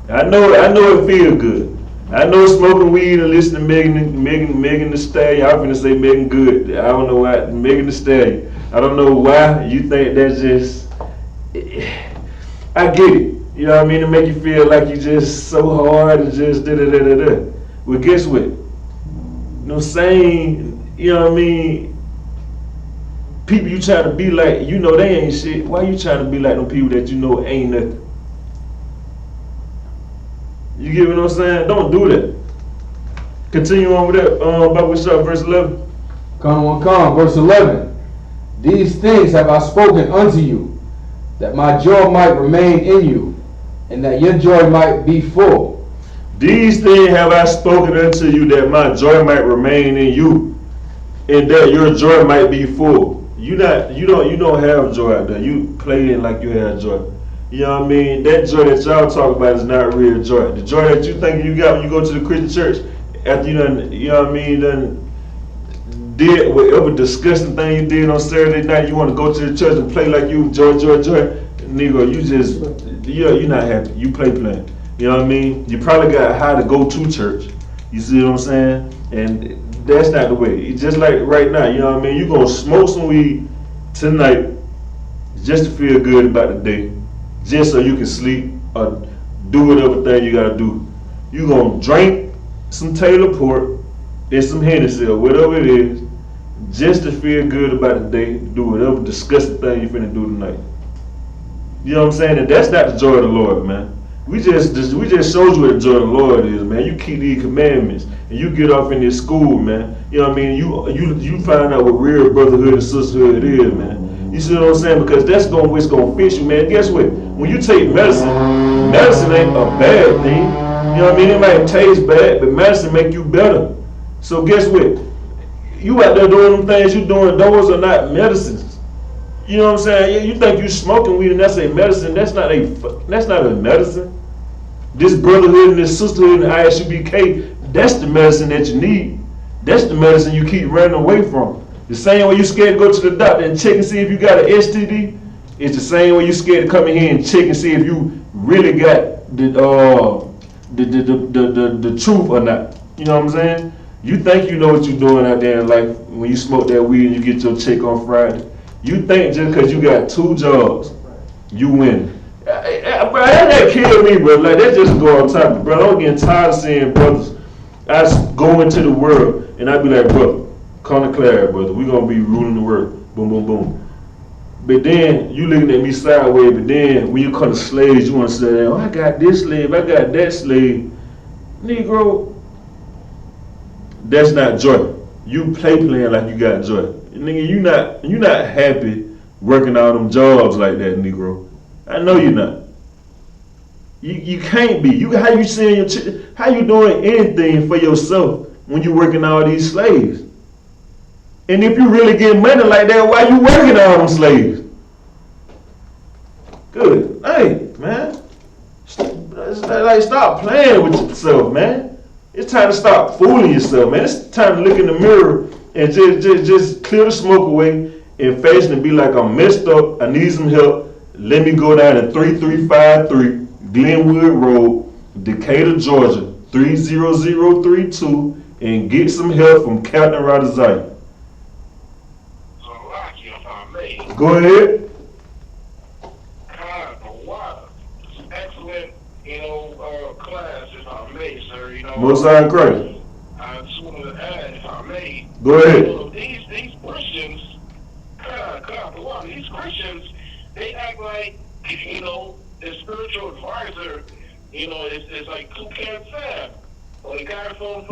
I know it feels good. I know smoking weed and listening to Megan Thee Stallion. I'm finna say Megan Good. I don't know why, Megan Thee Stallion. I don't know why you think that's just, I get it. You know what I mean? To make you feel like you just so hard and just da-da-da-da-da. Well, guess what? No saying, you know what I mean? People you try to be like, you know they ain't shit. Why you trying to be like them people that you know ain't nothing? You get what I'm saying? Don't do that. Continue on with that. Bible shop, verse 11. Come, verse 11. These things have I spoken unto you, that my joy might remain in you, and that your joy might be full. These things have I spoken unto you, that my joy might remain in you, and that your joy might be full. You don't have joy out there. You playing like you have joy. You know what I mean? That joy that y'all talk about is not real joy. The joy that you think you got when you go to the Christian church after you done, you know what I mean, done did whatever disgusting thing you did on Saturday night. You want to go to the church and play like you joy. Nigga, you're not happy. You playing. You know what I mean? You probably got high to go to church. You see what I'm saying? And that's not the way. It's just like right now, you know what I mean? You're going to smoke some weed tonight just to feel good about the day, just so you can sleep or do whatever thing you got to do. You're going to drink some Taylor Port and some Hennessy or whatever it is, just to feel good about the day, do whatever disgusting thing you're finna do tonight. You know what I'm saying? And that's not the joy of the Lord, man. We just showed you what the joy of the Lord is, man. You keep these commandments and you get off in this school, man. You know what I mean? You find out what real brotherhood and sisterhood is, man. You see what I'm saying? Because that's what's gonna fix you, man. Guess what? When you take medicine ain't a bad thing. You know what I mean? It might taste bad, but medicine make you better. So guess what? You out there doing them things you doing, those are not medicines. You know what I'm saying? You think you smoking weed and that's a medicine. That's not a medicine. This brotherhood and this sisterhood and I.S.U.P.K, that's the medicine that you need. That's the medicine you keep running away from. The same way you scared to go to the doctor and check and see if you got an STD, it's the same way you scared to come in here and check and see if you really got the truth or not. You know what I'm saying? You think you know what you're doing out there in life when you smoke that weed and you get your check on Friday. You think just because you got 2 jobs, you win. Bro, that killed me, bro. Like, that just go on top of it, bro. I'm getting tired of seeing brothers. I go into the world and I be like, brother, come to clarity, brother. We gonna be ruling the world. Boom, boom, boom. But then you looking at me sideways, but then when you come to slaves, you want to say, oh, I got this slave, I got that slave. Negro, that's not joy. You playing like you got joy. Nigga, you not happy working all them jobs like that, Negro. I know you're not. You can't be. How you doing anything for yourself when you working all these slaves? And if you really get money like that, why you working all them slaves? Good. Hey, man. Stop playing with yourself, man. It's time to stop fooling yourself, man. It's time to look in the mirror and just clear the smoke away and face it and be like, I'm messed up, I need some help. Let me go down to 3353 Glenwood Road, Decatur, Georgia, 30032 and get some help from Captain Radazai. Go ahead. Excellent, class, if I may, sir. Most High Christ. I just wanted to add, if I may. Go ahead. These Christians, these Christians, they act like, their spiritual advisor, it's like Toucan Sam, or the guy from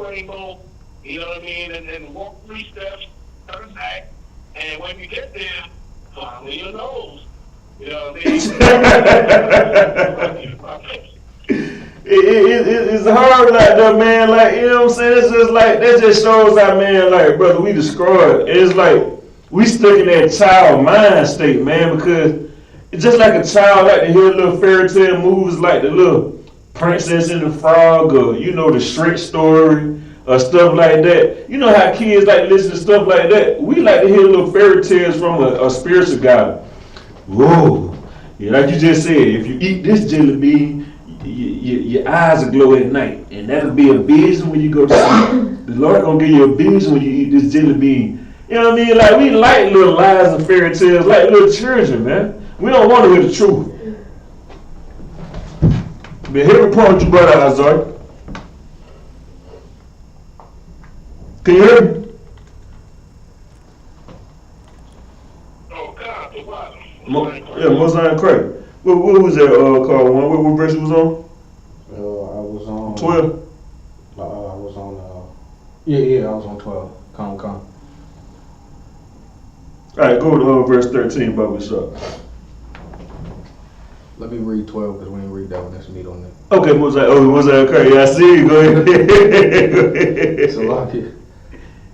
Rainbow, you know what I mean, and walk 3 steps, turn back, and when you get there, follow your nose. You know what I mean? It's hard like that, man. Like, you know what I'm saying? It's just like, that just shows our man, like, brother, we destroyed. It's like, we stuck in that child mind state, man, because it's just like a child like to hear little fairy tale movies like the little Princess and the Frog or, the Shrek story or stuff like that. You know how kids like to listen to stuff like that? We like to hear little fairy tales from a spiritual God. Whoa. Yeah, like you just said, if you eat this jelly bean, your eyes will glow at night, and that'll be a vision when you go to sleep. The Lord gonna give you a vision when you eat this jelly bean. You know what I mean? Like, we like little lies and fairy tales like little children, man. We don't want to hear the truth. But hear the point you brought out, Azar. Can you hear me? Oh, God, the bottom. Most High Christ. What was that, Carl? What verse you was on? I was on 12? I was on yeah, I was on 12. Come. Alright, go to verse 13, Bubba Shop. Let me read 12 because we didn't read that one. Let's meet on that. Okay, was that okay? Yeah, I see you. Go ahead. So like it.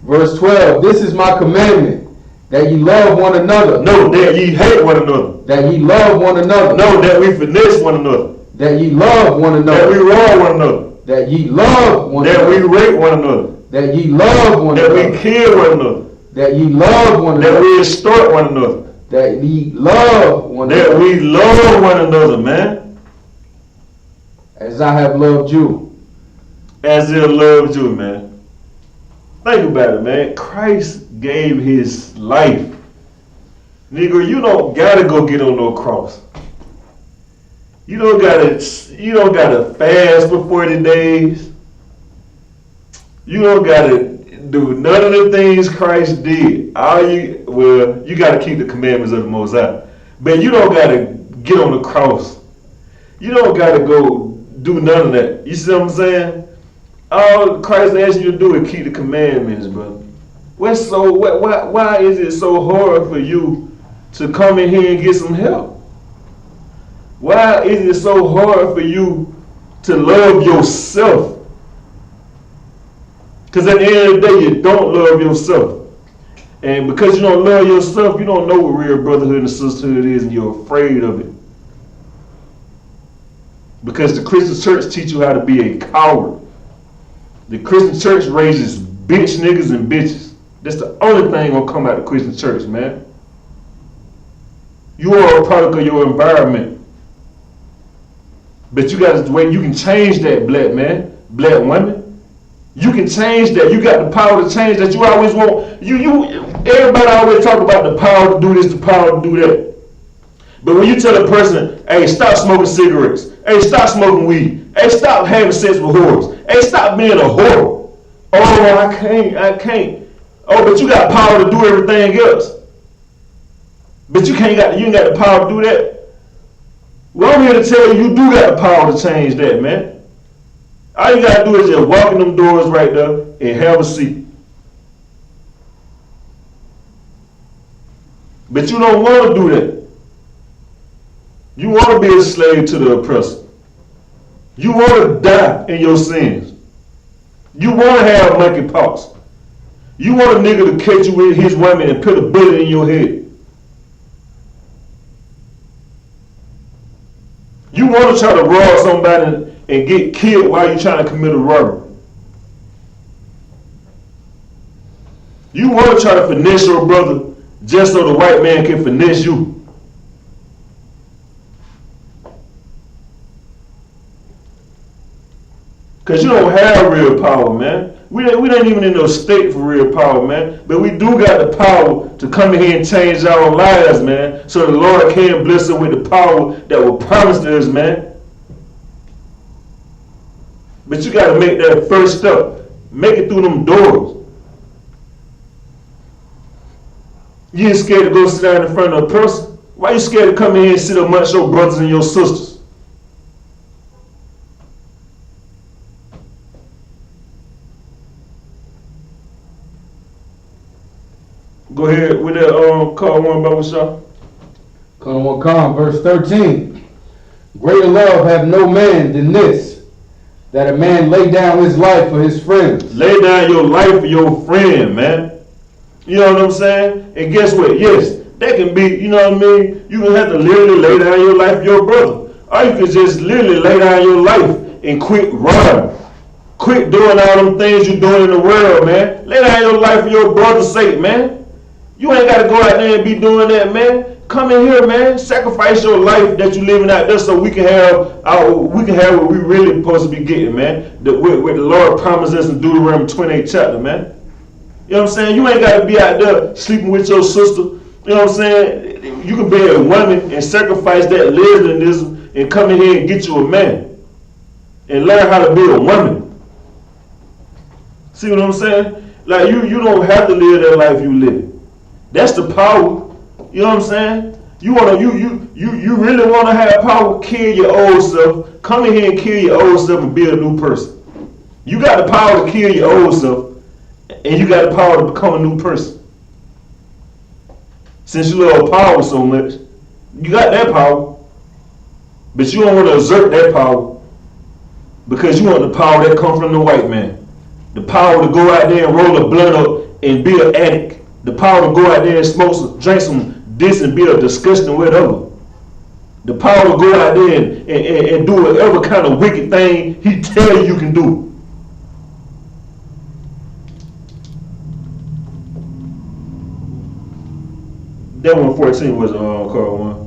Verse 12, this is my commandment, that ye love one another. No, that ye hate one another. That ye love one another. No, that we finesse one another. That ye love one That we another. wrong one another. That ye love one That we another. rape one another. That ye love one That we another. kill one another. That ye love one That another. we extort one another. That ye love one That another. we love one another, man. As I have loved you. As it loved you, man. Think about it, man. Christ gave his life. Nigga, you don't gotta go get on no cross. You don't gotta fast for 40 days. You don't gotta do none of the things Christ did. You gotta keep the commandments of the Most High. But you don't gotta get on the cross. You don't gotta go do none of that. You see what I'm saying? All Christ asks you to do is keep the commandments, brother. Why is it so hard for you to come in here and get some help? Why is it so hard for you to love yourself? Because at the end of the day, you don't love yourself. And because you don't love yourself, you don't know what real brotherhood and sisterhood is, and you're afraid of it. Because the Christian church teach you how to be a coward. The Christian church raises bitch niggas and bitches. That's the only thing gonna come out of the Christian church, man. You are a product of your environment. But you gotta wait, you can change that, black man, black woman. You can change that. You got the power to change that. You always want, everybody always talk about the power to do this, the power to do that. But when you tell a person, hey, stop smoking cigarettes, hey, stop smoking weed, hey, stop having sex with whores, hey, stop being a whore. Oh, I can't. Oh, but you got power to do everything else. But you ain't got the power to do that. Well, I'm here to tell you, you do got the power to change that, man. All you gotta do is just walk in them doors right there and have a seat. But you don't want to do that. You want to be a slave to the oppressor. You want to die in your sins. You want to have monkeypox. You want a nigga to catch you with his woman and put a bullet in your head. You want to try to rob somebody and get killed while you're trying to commit a robbery. You want to try to finesse your brother just so the white man can finesse you. Because you don't have real power, man. We ain't even in no state for real power, man. But we do got the power to come in here and change our lives, man. So the Lord can bless us with the power that was promised to us, man. But you got to make that first step. Make it through them doors. You ain't scared to go sit down in front of a person. Why you scared to come in here and sit amongst your brothers and your sisters? Go ahead with that call one about what's up. Verse 13. Greater love have no man than this, that a man lay down his life for his friends. Lay down your life for your friend, man. You know what I'm saying? And guess what? Yes, that can be, you know what I mean? You can have to literally lay down your life for your brother. Or you can just literally lay down your life and quit running. Quit doing all them things you're doing in the world, man. Lay down your life for your brother's sake, man. You ain't got to go out there and be doing that, man. Come in here, man. Sacrifice your life that you living out there so we can have what we really supposed to be getting, man. What the Lord promised us in Deuteronomy 28 chapter, man. You know what I'm saying? You ain't got to be out there sleeping with your sister. You know what I'm saying? You can be a woman and sacrifice that lesbianism and come in here and get you a man. And learn how to be a woman. See what I'm saying? Like you don't have to live that life you live. That's the power. You know what I'm saying? You really wanna have power, kill your old self. Come in here and kill your old self and be a new person. You got the power to kill your old self, and you got the power to become a new person. Since you love power so much, you got that power. But you don't want to exert that power because you want the power that comes from the white man. The power to go out there and roll a blunt up and be an addict. The power to go out there and smoke some, drink some this and be a disgusting whatever. The power to go out there and do whatever kind of wicked thing he tell you can do. That 114 was Carl one.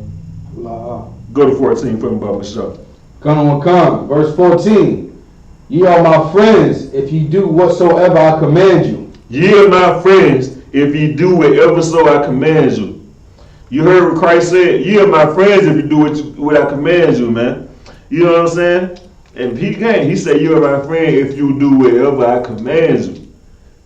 Go to 14 for me, Baba Shah. Come, verse 14. Ye are my friends if ye do whatsoever I command you. Ye are my friends if ye do whatever so I command you. You heard what Christ said? Ye are my friends if you do what I command you, man. You know what I'm saying? And he said, you are my friend if you do whatever I command you.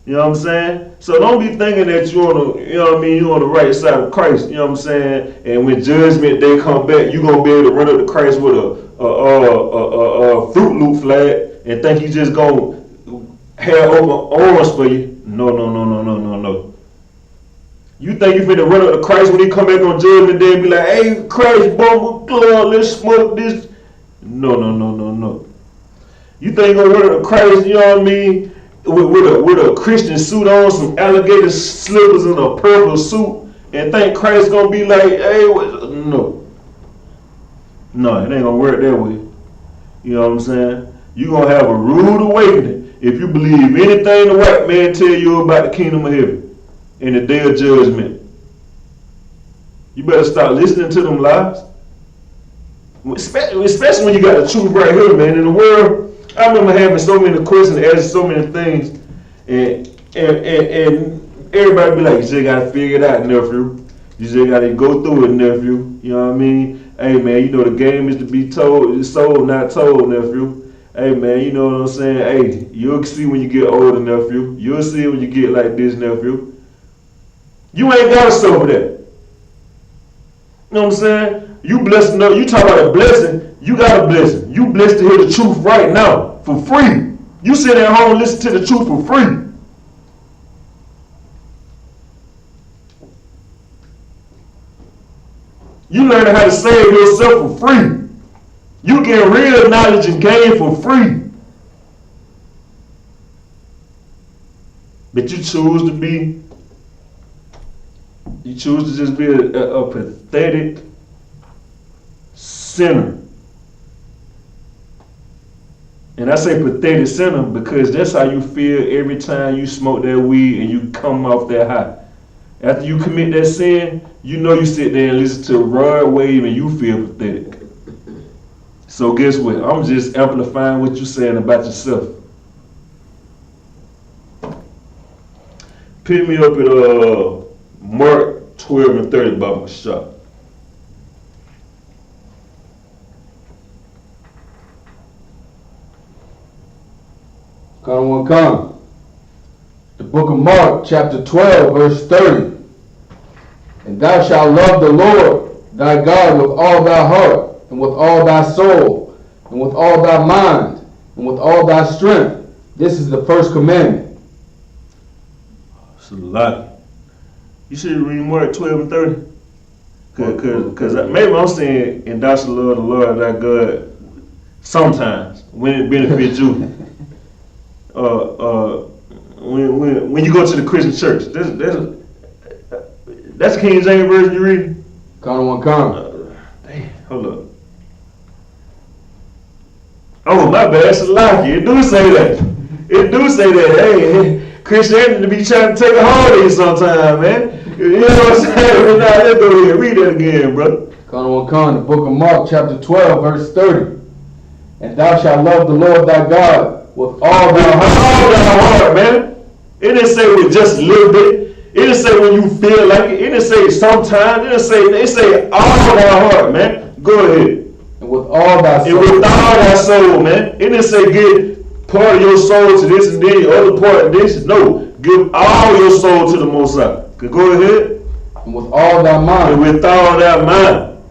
You know what I'm saying? So don't be thinking that you on the, you know what I mean, you on the right side of Christ. You know what I'm saying? And when judgment day come back, you gonna be able to run up to Christ with a Fruit Loop flag and think he just gonna have open arms for you. No. You think you finna run up to Christ when he come back on judgment day and be like, hey, Christ, bumble club, let's smoke this. No. You think you're gonna run up to Christ, you know what I mean? With a Christian suit on, some alligator slippers and a purple suit, and think Christ's gonna be like, hey, no, it ain't gonna work that way. You know what I'm saying? You gonna have a rude awakening if you believe anything the white man tell you about the kingdom of heaven in the day of judgment. You better start listening to them lies, especially when you got the truth right here, man. In the world, I remember having so many questions, asking so many things, and everybody be like, you just gotta figure it out, nephew. You just gotta go through it, nephew. You know what I mean? Hey man, you know the game is to be told, it's sold, not told, nephew. Hey man, you know what I'm saying? Hey, you'll see when you get older, nephew. You'll see when you get like this, nephew. You ain't gotta suffer that. You know what I'm saying? You blessed enough, you talk about a blessing, you got a blessing. You blessed to hear the truth right now for free. You sit at home and listen to the truth for free. You learning how to save yourself for free. You get real knowledge and gain for free. But you choose to just be a pathetic sinner. And I say pathetic sinner because that's how you feel every time you smoke that weed and you come off that high. After you commit that sin, you know you sit there and listen to Rod Wave and you feel pathetic. So guess what? I'm just amplifying what you're saying about yourself. Pick me up at Mark 12 and 30 about my shop. Come. The book of Mark, chapter 12, verse 30. And thou shalt love the Lord thy God with all thy heart, and with all thy soul, and with all thy mind, and with all thy strength. This is the first commandment. It's a lot. You should read Mark 12 and 30. Because maybe I'm saying, and thou shalt love the Lord thy God sometimes, when it benefits you. When you go to the Christian church, that's the King James version you read? Come. Dang, hold up. Oh, my bad, it's a lie. It do say that. Hey, Christianity be trying to take a hold of you sometime, man. You know what I'm saying? Now, let's go ahead and read that again, brother. Come. The book of Mark, chapter 12, verse 30. And thou shalt love the Lord thy God with all thy heart, man. It didn't say with just a little bit. It didn't say when you feel like it. It didn't say sometimes. It say all thy heart, man. Go ahead. And with all thy soul. And with all thy soul, man. It didn't say give part of your soul to this and then the other part of this. No, give all your soul to the Most High. Go ahead. And with all thy And mind. with all that mind.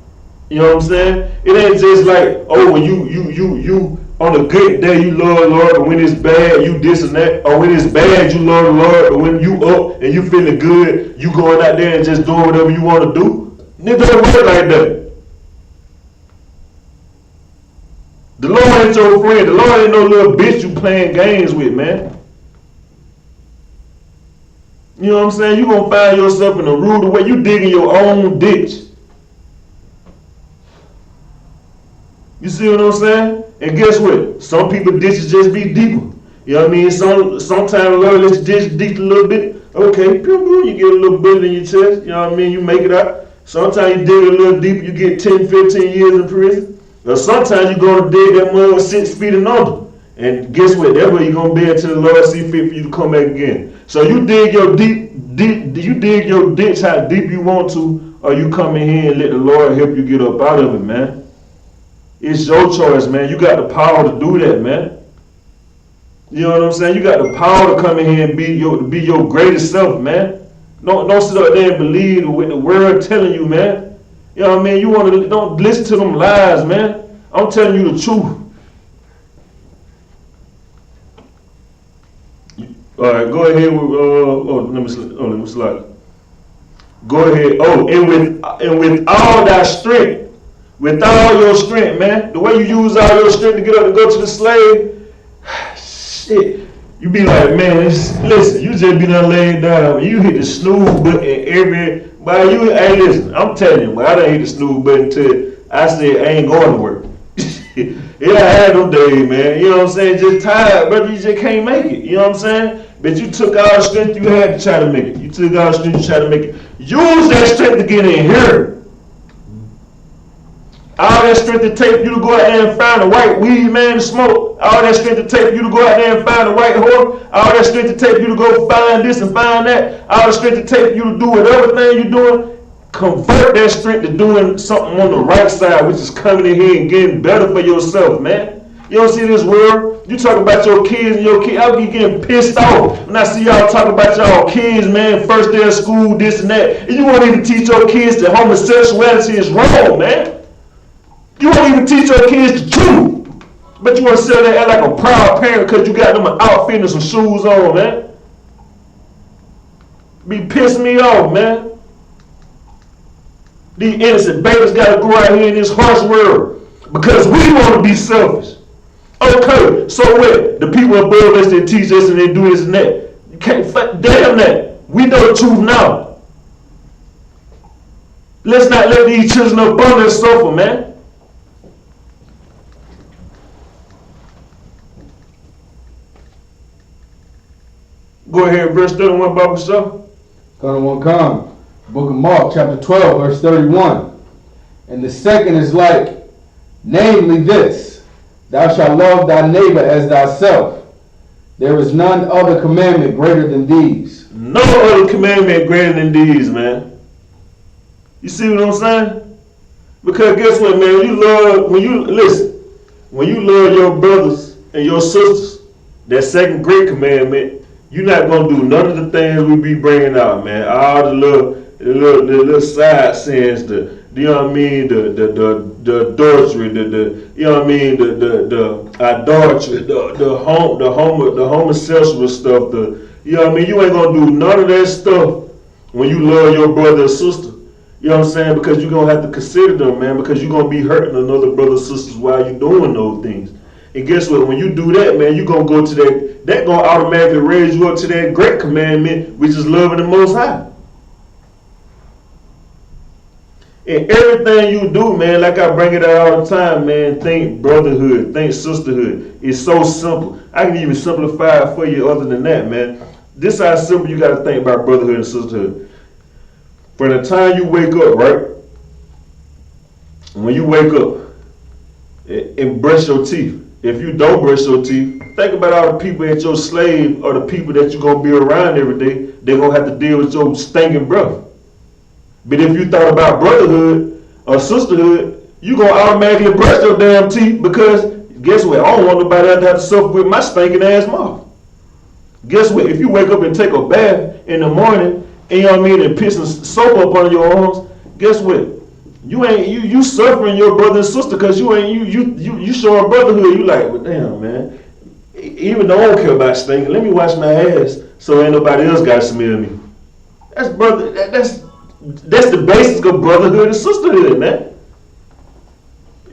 You know what I'm saying? It ain't just like, oh, when you on a good day you love the Lord, but when it's bad you this and that. Or when it's bad you love the Lord, but when you up and you feeling good, you going out there and just doing whatever you want to do. It don't work like that. The Lord ain't your friend. The Lord ain't no little bitch you playing games with, man. You know what I'm saying? You gonna find yourself in a rude way. You digging your own ditch. You see what I'm saying? And guess what? Some people ditches just be deeper. You know what I mean? Sometimes the Lord lets you ditch deep a little bit. Okay, you get a little bullet in your chest. You know what I mean? You make it out. Sometimes you dig a little deeper. You get 10, 15 years in prison. Or sometimes you go to dig that mud 6 feet and under. And guess what? That's where you're going to be until the Lord see fit for you to come back again. So you dig your you dig your ditch how deep you want to, or you come in here and let the Lord help you get up out of it, man. It's your choice, man. You got the power to do that, man. You know what I'm saying? You got the power to come in here and be your greatest self, man. Don't sit up there and believe what the world telling you, man. You know what I mean? Don't listen to them lies, man. I'm telling you the truth. All right, go ahead with let me slide. Go ahead. Oh, and with all that strength. With all your strength, man. The way you use all your strength to get up and go to the slave, shit. You be like, man, listen, you just be done laying down. You hit the snooze button hey, listen, I'm telling you, I done hit the snooze button till I said I ain't going to work. Yeah, I had them days, man. You know what I'm saying? Just tired, brother. You just can't make it. You know what I'm saying? But you took all the strength you had to try to make it. You took all the strength you tried to make it. Use that strength to get in here. All that strength to take you to go out there and find a white weed man to smoke. All that strength to take you to go out there and find a white horse. All that strength to take you to go find this and find that. All the strength to take you to do whatever thing you're doing. Convert that strength to doing something on the right side, which is coming in here and getting better for yourself, man. You don't see this world. You talk about your kids and your kids. I'll be getting pissed off when I see y'all talk about y'all kids, man. First day of school, this and that. And you won't even teach your kids that homosexuality is wrong, man. You won't even teach your kids the truth. But you want to sit there and act like a proud parent because you got them an outfit and some shoes on, man. Be pissing me off, man. These innocent babies got to go out here in this harsh world because we want to be selfish. Okay, so what? The people above us, they teach us and they do this and that. You can't, damn that. We know the truth now. Let's not let these children up under us suffer, man. Go ahead, verse 31, Bible stuff. Come. Book of Mark, chapter 12, verse 31. And the second is like, namely this, thou shalt love thy neighbor as thyself. There is none other commandment greater than these. No other commandment greater than these, man. You see what I'm saying? Because guess what, man? When you love your brothers and your sisters, that second great commandment, you're not gonna do none of the things we be bringing out, man. All the little side sins, you know what I mean, the adultery, you know what I mean, the idolatry, the homosexual stuff, you know what I mean. You ain't gonna do none of that stuff when you love your brother or sister. You know what I'm saying? Because you're gonna have to consider them, man. Because you're gonna be hurting another brother or sisters while you're doing those things. And guess what? When you do that, man, you're going to go to that going to automatically raise you up to that great commandment, which is loving the Most High. And everything you do, man, like I bring it out all the time, man, think brotherhood, think sisterhood. It's so simple. I can even simplify it for you other than that, man. This is how simple you got to think about brotherhood and sisterhood. From the time you wake up, right? When you wake up and brush your teeth, if you don't brush your teeth, think about all the people at your slave or the people that you're going to be around every day. They're going to have to deal with your stinking breath. But if you thought about brotherhood or sisterhood, you're going to automatically brush your damn teeth because guess what? I don't want nobody else to have to suffer with my stinking ass mouth. Guess what? If you wake up and take a bath in the morning and you know what I mean, and pissing soap up on your arms, guess what? You suffering your brother and sister because you showing brotherhood. You like, well, damn, man. Even though I don't care about stinking, let me wash my ass so ain't nobody else got to smell me. That's brother. That's the basis of brotherhood and sisterhood, man.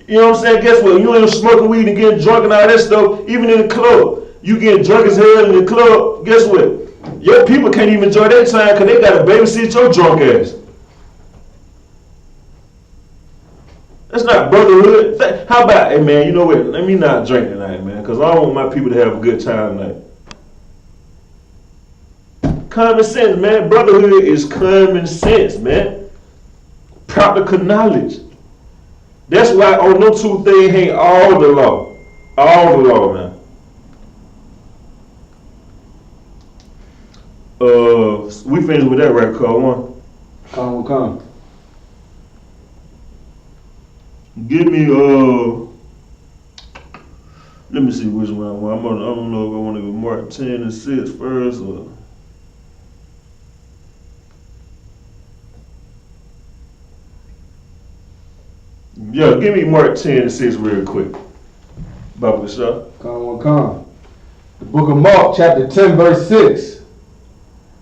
You know what I'm saying? Guess what? You ain't smoking weed and getting drunk and all that stuff. Even in the club, you getting drunk as hell in the club. Guess what? Your people can't even enjoy that time because they got to babysit your drunk ass. That's not brotherhood. How about, hey man, you know what? Let me not drink tonight, man, because I don't want my people to have a good time tonight. Common sense, man. Brotherhood is common sense, man. Practical knowledge. That's why on no two things ain't all the law. All the law, man. We finished with that right, call one. Come. Give me let me see which one I want. I don't know if I want to go mark 10 and 6 first or. Yeah, give me Mark 10 and 6 real quick. Bible shop. Come. The book of Mark, chapter 10, verse 6.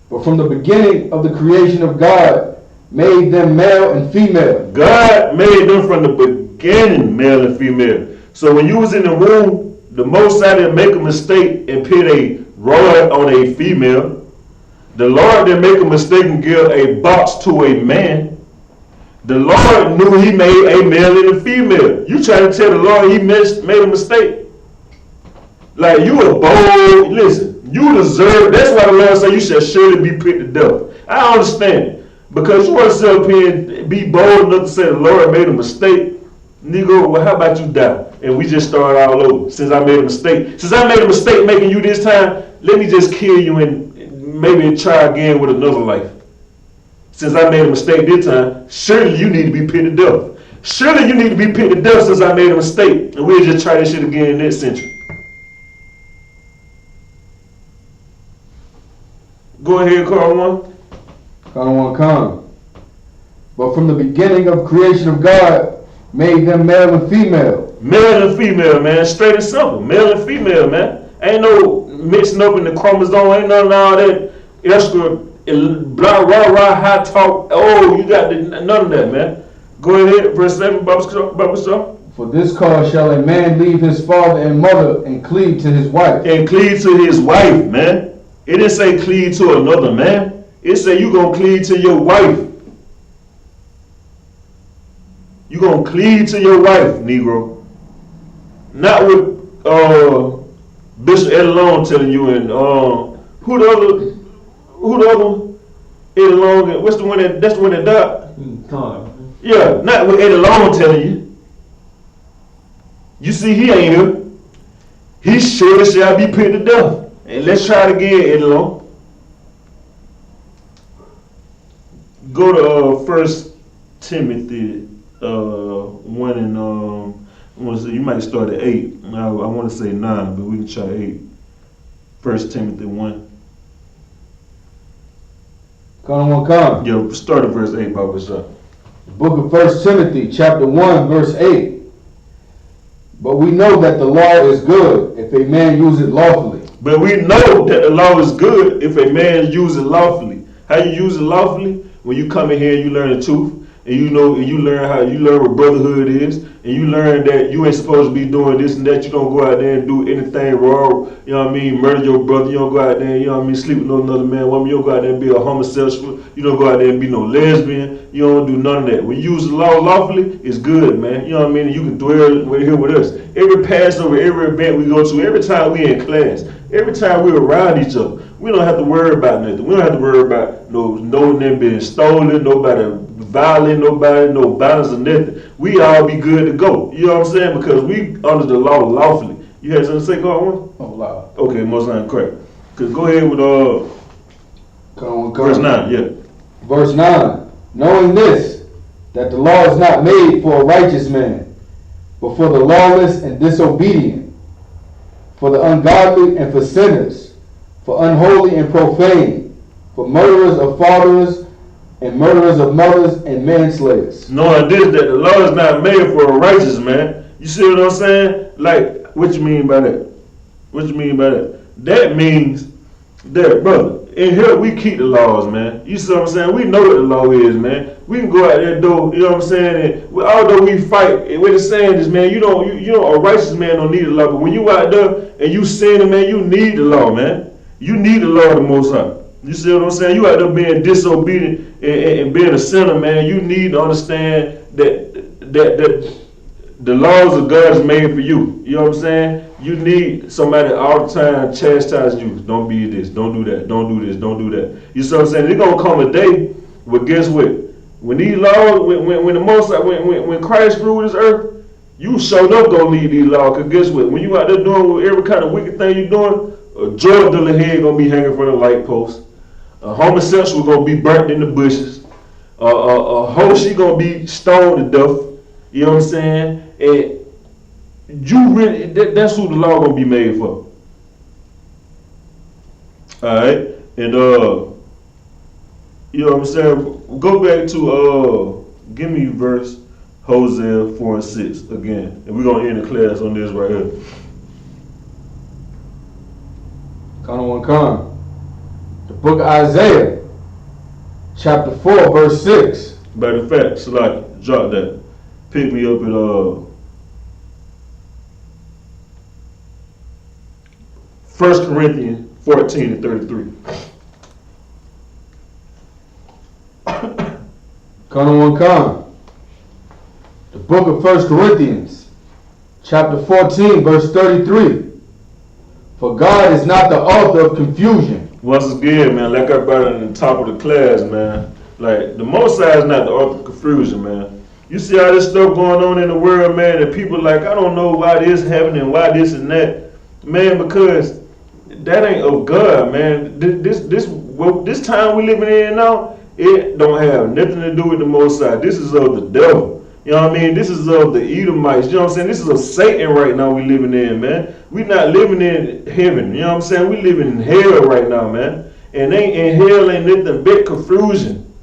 But from the beginning of the creation of God, made them male and female. God made them from the beginning, male and female. So when you was in the womb, the Most High didn't make a mistake and put a rod on a female. The Lord didn't make a mistake and give a box to a man. The Lord knew he made a male and a female. You trying to tell the Lord he made a mistake? Like you a bold, listen, you deserve, that's why the Lord said you shall surely be put to death. I understand it. Because you want to sit up here and be bold enough to say the Lord made a mistake. Nigga, well, how about you die? And we just start all over. Since I made a mistake. Since I made a mistake making you this time, let me just kill you and maybe try again with another life. Since I made a mistake this time, surely you need to be put to death. Surely you need to be put to death since I made a mistake. And we'll just try this shit again next century. Go ahead, Carl one. Come. But from the beginning of creation of God, made them male and female. Male and female, man. Straight and simple. Male and female, man. Ain't no mixing up in the chromosome. Ain't none of all that extra blah, rah, high talk. Oh, you got none of that, man. Go ahead. Verse 7, Bible stuff. For this cause shall a man leave his father and mother and cleave to his wife. And cleave to his wife, man. It didn't say cleave to another man. It said you going to cleave to your wife. You going to cleave to your wife, Negro. Not with Bishop Ed Long telling you and who the other one? Ed Long, what's the one that's the one that died? Tom. Yeah, not with Ed Long telling you. You see, he ain't here. He surely shall be put to death. And let's try it again, Ed Long. Go to 1 Timothy 1 and I want to say you might start at 8. I want to say 9, but we can try 8. 1 Timothy 1. Come. Yeah, start at verse 8, Bible shop. The book of 1 Timothy, chapter 1, verse 8. But we know that the law is good if a man use it lawfully. But we know that the law is good if a man use it lawfully. How you use it lawfully? When you come in here and you learn the truth, and you learn what brotherhood is, and you learn that you ain't supposed to be doing this and that. You don't go out there and do anything wrong, you know what I mean, murder your brother. You don't go out there and, you know what I mean, sleep with no another man, woman. You don't go out there and be a homosexual. You don't go out there and be no lesbian. You don't do none of that. When you use the law lawfully, it's good, man. You know what I mean? You can dwell here with us. Every Passover, every event we go to, every time we in class, every time we're around each other, we don't have to worry about nothing. We don't have to worry about no them being stolen, nobody violating nobody, no violence or nothing. We all be good to go. You know what I'm saying? Because we under the law lawfully. You had something to say, God one? Oh, law. Okay, most not correct. Cause go ahead with verse 9, yeah. Verse 9. Knowing this, that the law is not made for a righteous man, but for the lawless and disobedient, for the ungodly and for sinners, for unholy and profane, for murderers of fathers, and murderers of mothers, and manslayers. Knowing this, that the law is not made for a righteous man. You see what I'm saying? Like, what you mean by that? What you mean by that? That means that, brother, in here we keep the laws, man. You see what I'm saying? We know what the law is, man. We can go out there, though, you know what I'm saying? And although we fight, what it's saying is, man, you know, a righteous man don't need the law. But when you out there and you sinning, man, you need the law, man. You need the law of the Most High. You see what I'm saying? You out there being disobedient and being a sinner, man. You need to understand that the laws of God is made for you. You know what I'm saying? You need somebody all the time chastising you. Don't be this. Don't do that. Don't do this. Don't do that. You see what I'm saying? There's gonna come a day, but guess what? When these laws, when the Most, when Christ ruled this earth, you showed up gonna need these laws. Cause guess what? When you out there doing every kind of wicked thing you doing, a drug dealer head gonna be hanging from the light post. A homosexual gonna be burnt in the bushes. A hoe, she gonna be stoned to death. You know what I'm saying? And you really, that's who the law gonna be made for. Alright? And you know what I'm saying? Go back to give me verse Hosea 4 and 6 again. And we're gonna end the class on this right here. Come. The book of Isaiah, chapter 4, verse 6. Matter of fact, Salaki, drop that. Pick me up at 1 Corinthians 14 and 33. Come. The book of 1 Corinthians, chapter 14, verse 33. For God is not the author of confusion. Once again, man, like I brought in the top of the class, man, like the Most High is not the author of confusion, man. You see all this stuff going on in the world, man, and people like, I don't know why this happening, why this and that. Man, because that ain't of God, man. This time we living in now, it don't have nothing to do with the Most High. This is of the devil. You know what I mean? This is of the Edomites. You know what I'm saying? This is of Satan right now we living in, man. We not living in heaven. You know what I'm saying? We living in hell right now, man. And hell ain't nothing but confusion.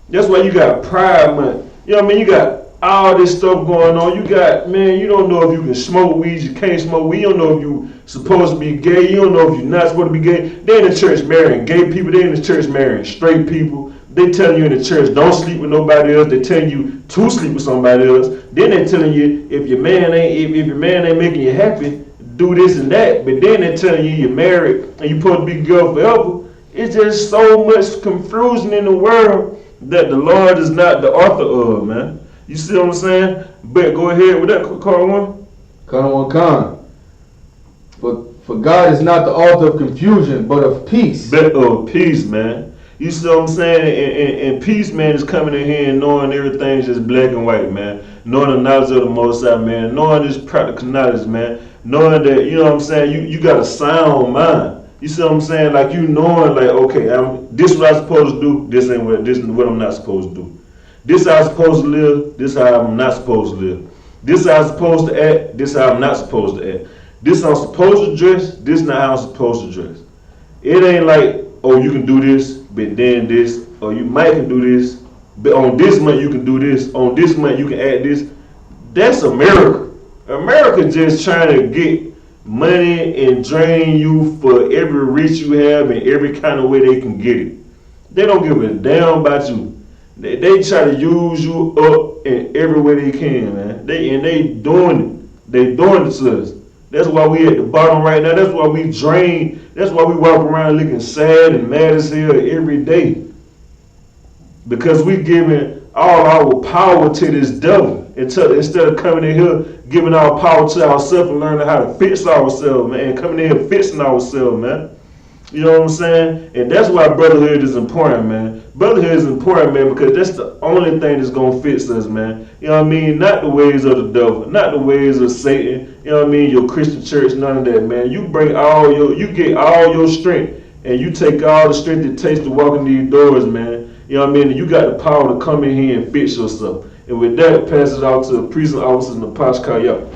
That's why you got Pride Month. You know what I mean? You got all this stuff going on. You got, man, you don't know if you can smoke weed, you can't smoke weed. You don't know if you supposed to be gay. You don't know if you're not supposed to be gay. They in the church marrying gay people. They in the church marrying straight people. They telling you in the church, don't sleep with nobody else. They telling you to sleep with somebody else. Then they telling you if your man ain't making you happy, do this and that. But then they telling you you're married and you supposed to be girl forever. It's just so much confusion in the world that the Lord is not the author of, man. You see what I'm saying? But go ahead with that, call one. Come. For God is not the author of confusion, but of peace. But of peace, man. You see what I'm saying? And peace, man, is coming in here and knowing everything's just black and white, man. Knowing the knowledge of the Most High, man. Knowing this practical knowledge, man. Knowing that, you know what I'm saying, you got a sound mind. You see what I'm saying? Like you knowing, like, okay, this is what I'm supposed to do. This is what I'm not supposed to do. This is how I'm supposed to live. This is how I'm not supposed to live. This is how I'm supposed to act. This is how I'm not supposed to act. This is how I'm supposed to dress. This is not how I'm supposed to dress. It ain't like, oh, you can do this, but then this, or you might can do this, but on this month you can do this. On this month you can add this. That's America. America just trying to get money and drain you for every reach you have in every kind of way they can get it. They don't give a damn about you. They try to use you up in every way they can, man. They doing it. They doing it to us. That's why we at the bottom right now. That's why we drain. That's why we walk around looking sad and mad as hell every day. Because we giving all our power to this devil instead of coming in here giving our power to ourselves and learning how to fix ourselves, man. And coming in here fixing ourselves, man. You know what I'm saying? And that's why brotherhood is important, man. Brotherhood is important, man, because that's the only thing that's going to fix us, man. You know what I mean? Not the ways of the devil, not the ways of Satan. You know what I mean? Your Christian church, none of that, man. You get all your strength, and you take all the strength it takes to walk in these doors, man. You know what I mean? And you got the power to come in here and fix yourself. And with that, pass it out to the prison officers in the Pashkaya.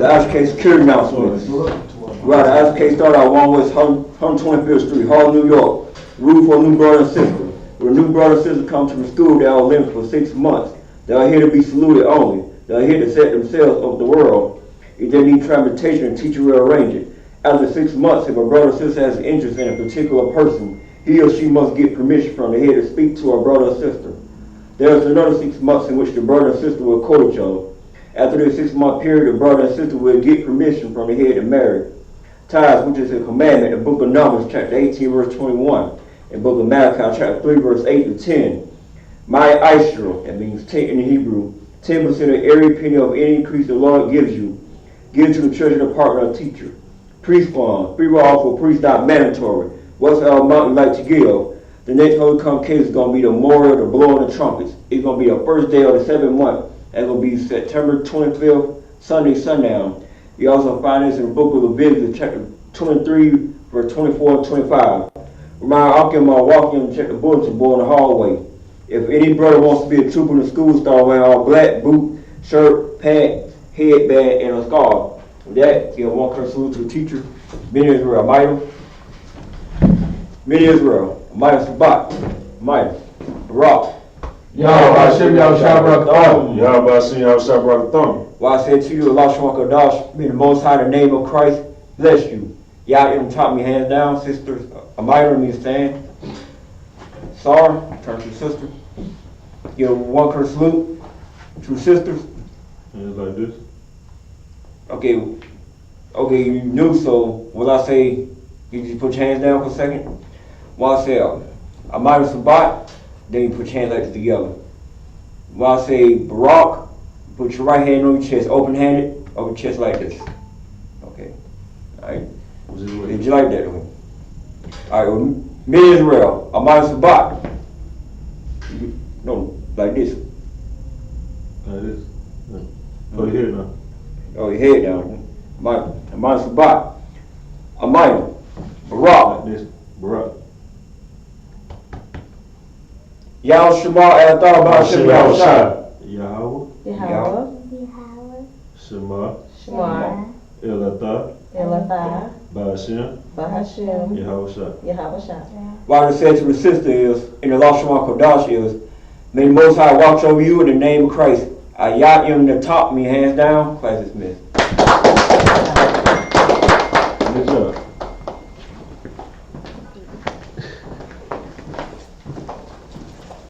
the I.S.U.P.K security announcements. Right, the I.S.U.P.K started out 1 West 125th Street, Harlem, New York. Room for a new brother and sister. When a new brother and sister come to the school, they are limited for 6 months. They are here to be saluted only. They are here to set themselves over the world. If they need transportation, the teacher will arrange it. After 6 months, if a brother or sister has an interest in a particular person, he or she must get permission from the head to speak to a brother or sister. There is another 6 months in which the brother and sister will court each other. After the 6 month period, the brother and sister will get permission from the head to marry. Tithes, which is a commandment, the book of Numbers, chapter 18, verse 21, and book of Malachi, chapter 3, verse 8 to 10. My Israel, that means 10 in the Hebrew, 10% of every penny of any increase the Lord gives you. Give to the treasury department of teacher. Priest fund, free will for priests not mandatory. What's our amount you like to give? The next Holy Convocation is going to be the memorial, the blowing of the trumpets. It's going to be the first day of the 7th month. That's going to be September 25th, Sunday, sundown. You also find this in the book of Leviticus, chapter 23, verse 24 and 25. Remind Akim walking and check the bulletin board in the hallway. If any brother wants to be a trooper in the school, start wearing all black, boot, shirt, pants, headband, and a scarf. With that, give one curse salute to the teacher. Men of Israel, Michael. Men of Israel, Michael Sabat, Michael, Barak. Yahweh Hashem, Yahweh Shabbat. Yahweh Hashem, Yahweh Shabbat. Well, I said to you, Allah Shema Kadash, may the Most High, in the name of Christ, bless you. Y'all taught me hands down, sisters. Amira me stand. Sarah, turn to sister. Give one curse salute to sisters. Hands like this. Okay, you knew, so will I say, you just put your hands down for a second? When I say Amira Sabat, then you put your hands like this together. When I say Barak, put your right hand on your chest, open-handed, over your chest like this. Okay, all right. Did you like that? All right, well, men of Israel, Amira Sabat. No, like this. Like this. Put your head now. Oh, your head down. Amira Sabat. Amira. Barak. Like this. Barak. Yahweh Shema Adatar Ba'Shem Yahweh Shai. Yahweh. Yahweh. Shema. Shema. Elatah. Elatah. Ba'Shem. Ba'Hashem. Yahweh Shai. Yahweh Shai. What I said to the sister is, in the Allah Shema Kodash is, may the Most High watch over you in the name of Christ. Ayat Yom the top me hands down, class dismissed.